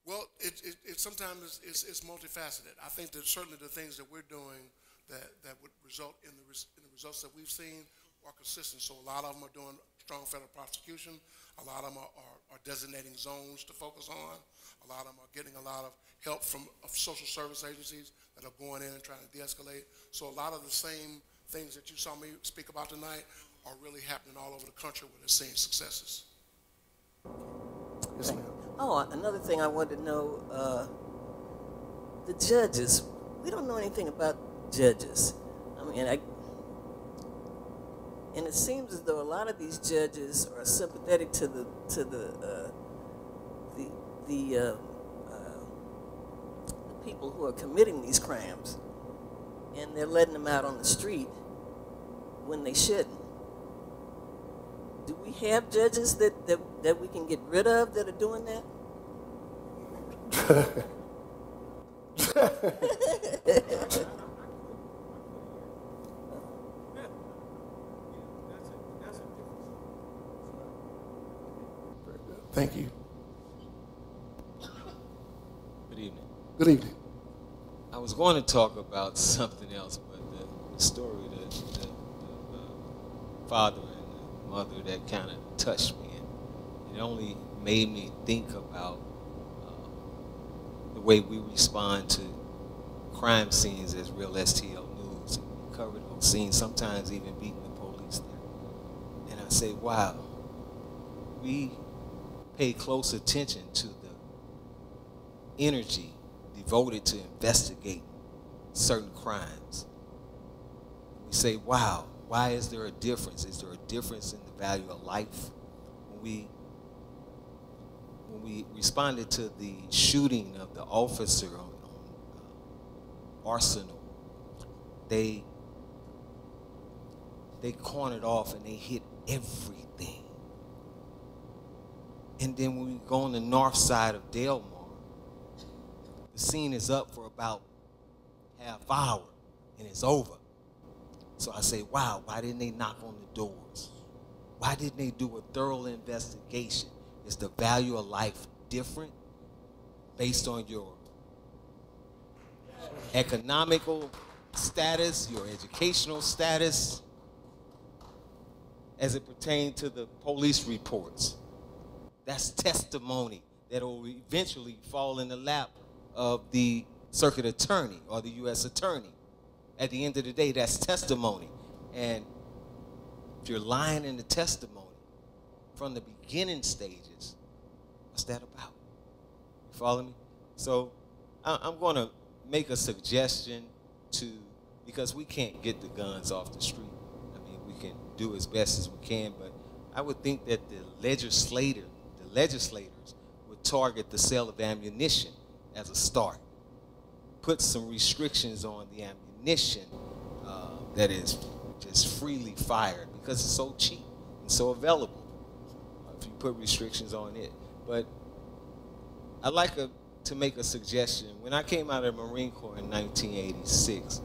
Well, it sometimes it's multifaceted. I think that certainly the things that we're doing that would result in the results that we've seen are consistent. So a lot of them are doing strong federal prosecution. A lot of them are designating zones to focus on. A lot of them are getting a lot of help from social service agencies that are going in and trying to de-escalate. So a lot of the same things that you saw me speak about tonight are really happening all over the country where they're seeing successes. Yes, ma'am. Oh, another thing I wanted to know, the judges. We don't know anything about judges. I mean, and it seems as though a lot of these judges are sympathetic to the people who are committing these crimes, and they're letting them out on the street when they shouldn't. Do we have judges that we can get rid of that are doing that? Thank you. Good evening. Good evening. I was going to talk about something else, but the story that the father and the mother that kind of touched me, and it only made me think about the way we respond to crime scenes as real STL news. We cover those scenes, sometimes even beating the police there. And I say, wow, we pay close attention to the energy devoted to investigating certain crimes. We say, wow, why is there a difference? Is there a difference in the value of life? When we responded to the shooting of the officer on Arsenal, they cornered off and they hit everything. And then when we go on the north side of Delmar, the scene is up for about half hour and it's over. So I say, wow, why didn't they knock on the doors? Why didn't they do a thorough investigation? Is the value of life different based on your economical status, your educational status, as it pertains to the police reports? That's testimony that will eventually fall in the lap of the circuit attorney or the U.S. attorney. At the end of the day, that's testimony. And if you're lying in the testimony from the beginning stages, what's that about? You follow me? So I'm going to make a suggestion because we can't get the guns off the street. I mean, we can do as best as we can, but I would think that the legislators would target the sale of ammunition as a start. Put some restrictions on the ammunition that is just freely fired because it's so cheap and so available. If you put restrictions on it. But I'd like to make a suggestion. When I came out of the Marine Corps in 1986,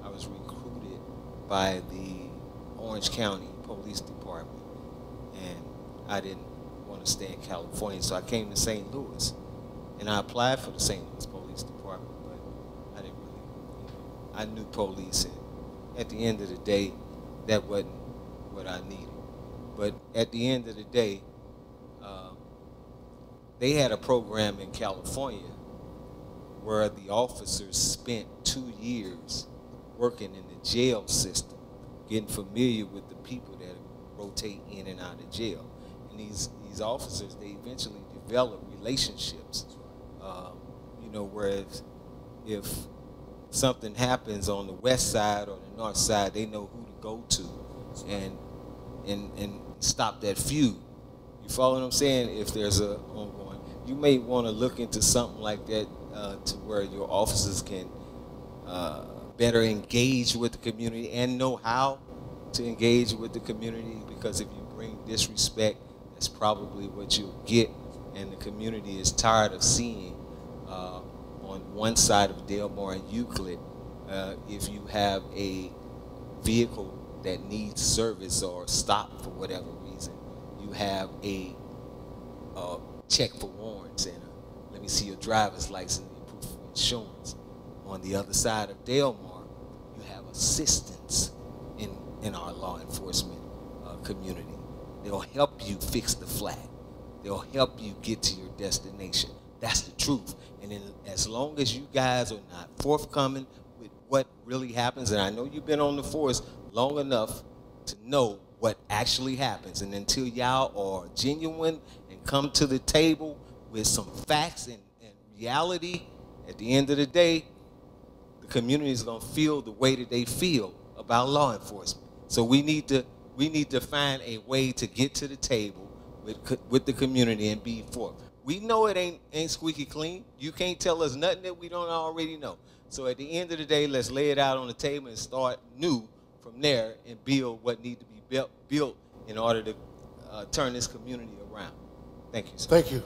I was recruited by the Orange County Police Department, and I didn't want to stay in California, so I came to St. Louis, and I applied for the St. Louis Police Department, but I didn't really, I knew police, and at the end of the day, that wasn't what I needed. But at the end of the day, they had a program in California where the officers spent 2 years working in the jail system, getting familiar with the people that rotate in and out of jail. And these officers, they eventually develop relationships. You know, whereas if something happens on the west side or the north side, they know who to go to and stop that feud. You follow what I'm saying? If there's a ongoing, you may want to look into something like that to where your officers can better engage with the community and know how to engage with the community, because if you bring disrespect, that's probably what you'll get, and the community is tired of seeing on one side of Delmar and Euclid, if you have a vehicle that needs service or stop for whatever reason, you have a check for warrants and let me see your driver's license and proof of insurance. On the other side of Delmar, you have assistance in our law enforcement community. They'll help you fix the flat. They'll help you get to your destination. That's the truth. And then as long as you guys are not forthcoming with what really happens, and I know you've been on the force long enough to know what actually happens, and until y'all are genuine and come to the table with some facts and reality, at the end of the day, the community is going to feel the way that they feel about law enforcement. So we need to find a way to get to the table with the community and be for. We know it ain't squeaky clean. You can't tell us nothing that we don't already know. So at the end of the day, let's lay it out on the table and start new from there and build what needs to be built in order to turn this community around. Thank you, sir. Thank you.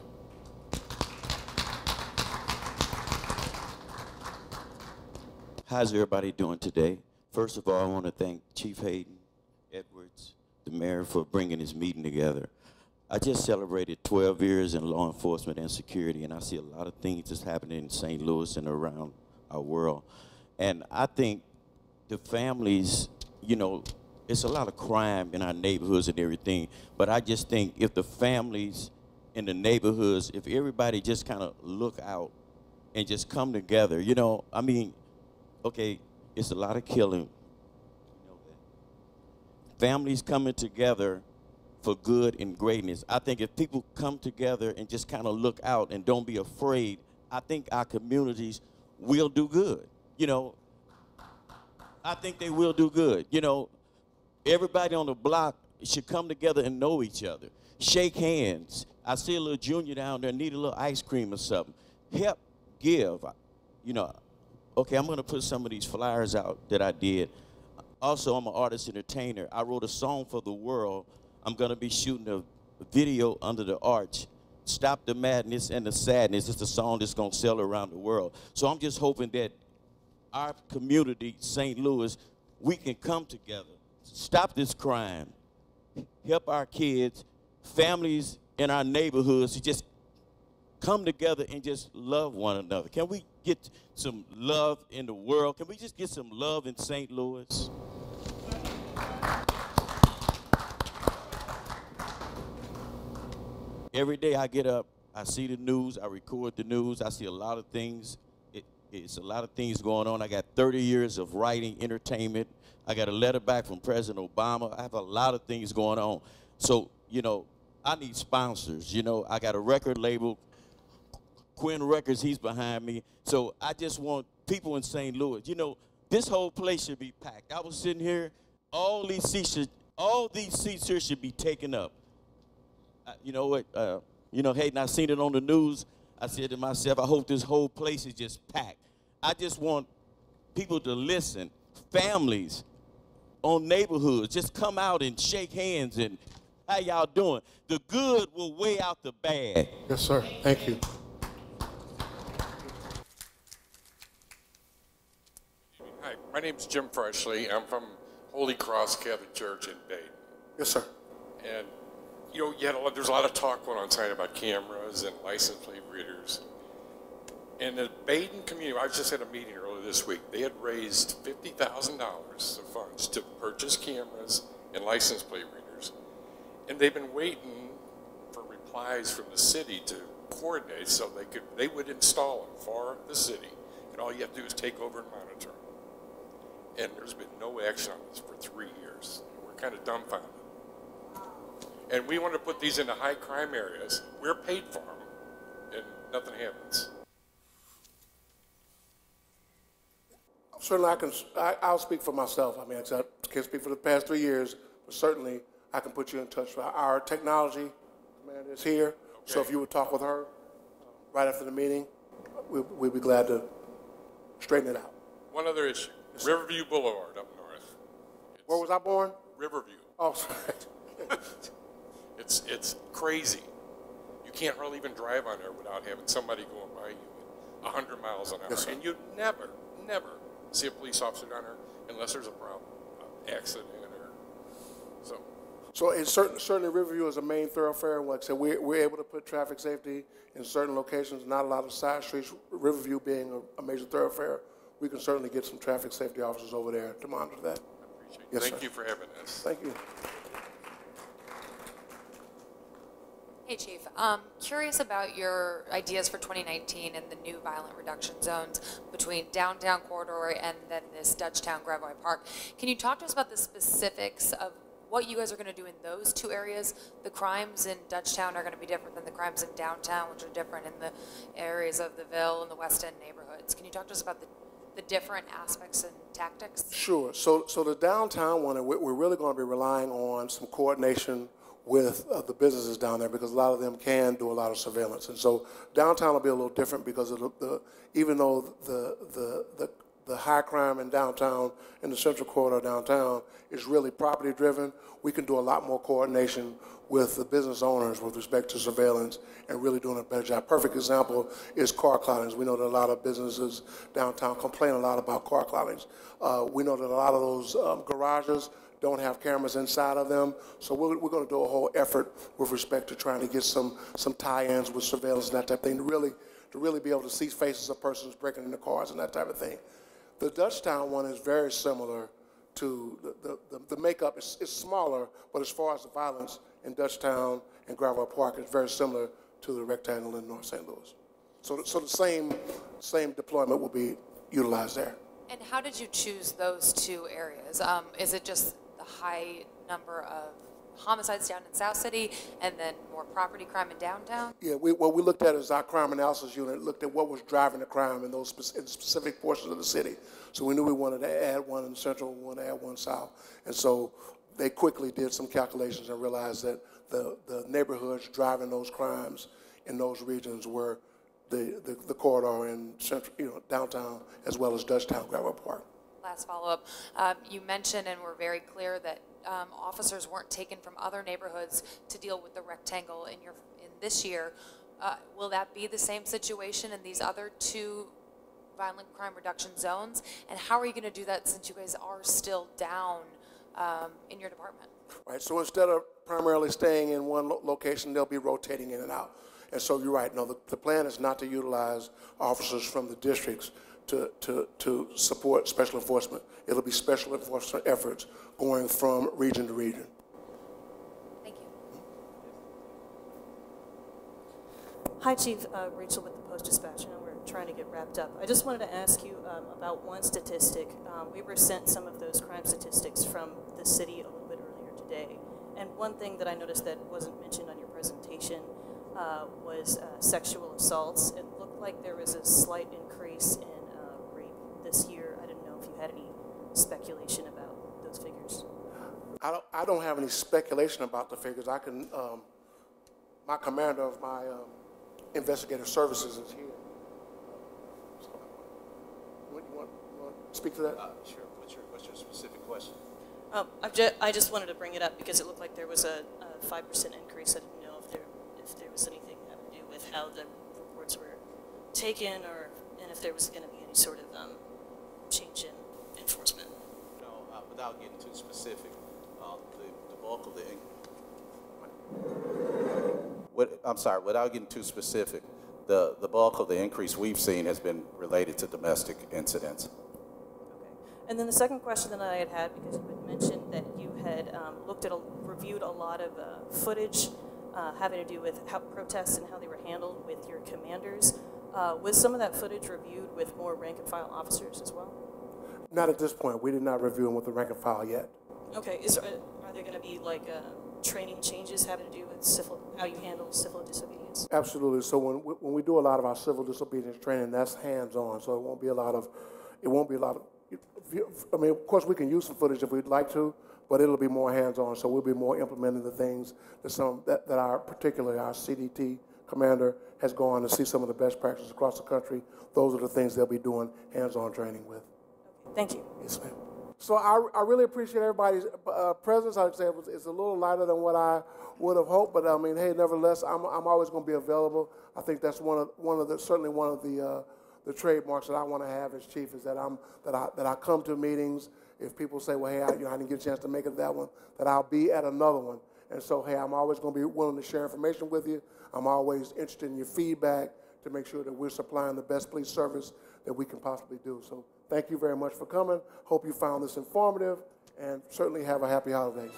How's everybody doing today? First of all, I want to thank Chief Hayden, Edwards, the mayor, for bringing this meeting together. I just celebrated 12 years in law enforcement and security, and I see a lot of things that's happening in St. Louis and around our world. And I think the families, you know, it's a lot of crime in our neighborhoods and everything, but I just think if the families in the neighborhoods, if everybody just kind of look out and just come together, you know, I mean, okay, it's a lot of killing. You know that. Families coming together for good and greatness. I think if people come together and just kind of look out and don't be afraid, I think our communities will do good. You know, I think they will do good. You know, everybody on the block should come together and know each other. Shake hands. I see a little junior down there need a little ice cream or something. Help, give. You know, okay, I'm going to put some of these flyers out that I did. Also, I'm an artist entertainer. I wrote a song for the world. I'm going to be shooting a video under the arch. Stop the Madness and the Sadness. It's a song that's going to sell around the world. So I'm just hoping that our community, St. Louis, we can come together, stop this crime, help our kids, families in our neighborhoods to just come together and just love one another. Can we get some love in the world? Can we just get some love in St. Louis? Every day I get up, I see the news, I record the news, I see a lot of things. It's a lot of things going on. I got 30 years of writing, entertainment. I got a letter back from President Obama. I have a lot of things going on. So, you know, I need sponsors. You know, I got a record label, Quinn Records, he's behind me. So I just want people in St. Louis. You know, this whole place should be packed. I was sitting here, all these seats here should be taken up. You know what? Hayden, I seen it on the news. I said to myself, I hope this whole place is just packed. I just want people to listen, families on neighborhoods, just come out and shake hands and how y'all doing? The good will weigh out the bad. Yes, sir. Thank you. Hi, my name's Jim Freshley. I'm from Holy Cross Catholic Church in Dayton. Yes, sir. And there's a lot of talk going on tonight about cameras and license plate readers. In the Dayton community, I was just at a meeting earlier this week. They had raised $50,000 of funds to purchase cameras and license plate readers. And they've been waiting for replies from the city to coordinate so they would install them for the city. And all you have to do is take over and monitor them. And there's been no action on this for 3 years. We're kind of dumbfounded. And we want to put these into high crime areas. We're paid for them, and nothing happens. Certainly, I'll speak for myself. I mean, I can't speak for the past 3 years, but certainly I can put you in touch. Our technology commander is here, so if you would talk with her right after the meeting, we'd be glad to straighten it out. One other issue, Riverview Boulevard up north. Where was I born? Riverview. Oh, sorry. It's crazy. You can't hardly even drive on there without having somebody going by you at 100 miles an hour. Yes, and you never see a police officer down there unless there's a problem, accident or so. So it's certainly Riverview is a main thoroughfare. Like I said, we're able to put traffic safety in certain locations, not a lot of side streets. Riverview being a major thoroughfare, we can certainly get some traffic safety officers over there to monitor that. I appreciate it. Yes, Thank sir. you for having us. Thank you. Hey, Chief. Curious about your ideas for 2019 and the new violent reduction zones between downtown corridor and then this Dutchtown Gravois Park. Can you talk to us about the specifics of what you guys are going to do in those two areas? The crimes in Dutchtown are going to be different than the crimes in downtown, which are different in the areas of the Ville and the West End neighborhoods. Can you talk to us about the different aspects and tactics? Sure. So the downtown one, we're really going to be relying on some coordination with the businesses down there because a lot of them can do a lot of surveillance. And so downtown will be a little different because of even though the high crime in downtown, in the central corridor downtown, is really property driven, we can do a lot more coordination with the business owners with respect to surveillance and really doing a better job. Perfect example is car cloudings. We know that a lot of businesses downtown complain a lot about car cloudings. We know that a lot of those garages don't have cameras inside of them. So we're going to do a whole effort with respect to trying to get some tie-ins with surveillance and that type of thing to really be able to see faces of persons breaking into cars and that type of thing. The Dutchtown one is very similar to the makeup. Is smaller, but as far as the violence in Dutchtown and Gravois Park, it's very similar to the rectangle in North St. Louis. So the same deployment will be utilized there. And how did you choose those two areas? Is it just the high number of homicides down in South City and then more property crime in downtown? Yeah, what we looked at is our crime analysis unit looked at what was driving the crime in those in specific portions of the city. So we knew we wanted to add one in the central, we wanted to add one south. And so they quickly did some calculations and realized that the neighborhoods driving those crimes in those regions were the corridor in central, downtown, as well as Dutchtown, Gravois Park. Last follow-up. You mentioned and were very clear that officers weren't taken from other neighborhoods to deal with the rectangle in this year. Will that be the same situation in these other two violent crime reduction zones? And how are you going to do that since you guys are still down in your department? Right. So instead of primarily staying in one location, they'll be rotating in and out. And so you're right. No, the plan is not to utilize officers from the districts to support special enforcement. It'll be special enforcement efforts going from region to region. Thank you. Hi, Chief. Rachel with the Post-Dispatch. I know we're trying to get wrapped up. I just wanted to ask you about one statistic. We were sent some of those crime statistics from the city a little bit earlier today. And one thing that I noticed that wasn't mentioned on your presentation was sexual assaults. It looked like there was a slight increase in rape this year. I didn't know if you had any speculation about those figures. I don't have any speculation about the figures. I can my commander of my investigative services is here. So, you want to speak to that? Sure. What's your specific question? I just wanted to bring it up because it looked like there was a 5% increase. I didn't know if there was anything that had to do with how the reports were taken, and if there was going to be any sort of change in enforcement. Without getting too specific, the bulk of the without getting too specific, the bulk of the increase we've seen has been related to domestic incidents. And then the second question that I had, because you had mentioned that you had reviewed a lot of footage having to do with how protests and how they were handled with your commanders. Was some of that footage reviewed with more rank and file officers as well? Not at this point. We did not review them with the rank and file yet. Okay. Are there going to be training changes having to do with how you handle civil disobedience? Absolutely. So when we do a lot of our civil disobedience training, that's hands-on. So it won't be a lot of. I mean, of course, we can use some footage if we'd like to, but it'll be more hands-on. So we'll be more implementing the things that particularly our CDT commander has gone to see some of the best practices across the country. Those are the things they'll be doing hands-on training with. Okay. Thank you. Yes, ma'am. So I really appreciate everybody's presence. I'd say it's a little lighter than what I would have hoped, but I mean, hey, nevertheless, I'm always going to be available. I think that's certainly one of the trademarks that I want to have as chief is that I come to meetings. If people say, well, hey, I didn't get a chance to make it to that one, that I'll be at another one. And so, hey, I'm always going to be willing to share information with you. I'm always interested in your feedback to make sure that we're supplying the best police service that we can possibly do. So thank you very much for coming. Hope you found this informative, and certainly have a happy holidays.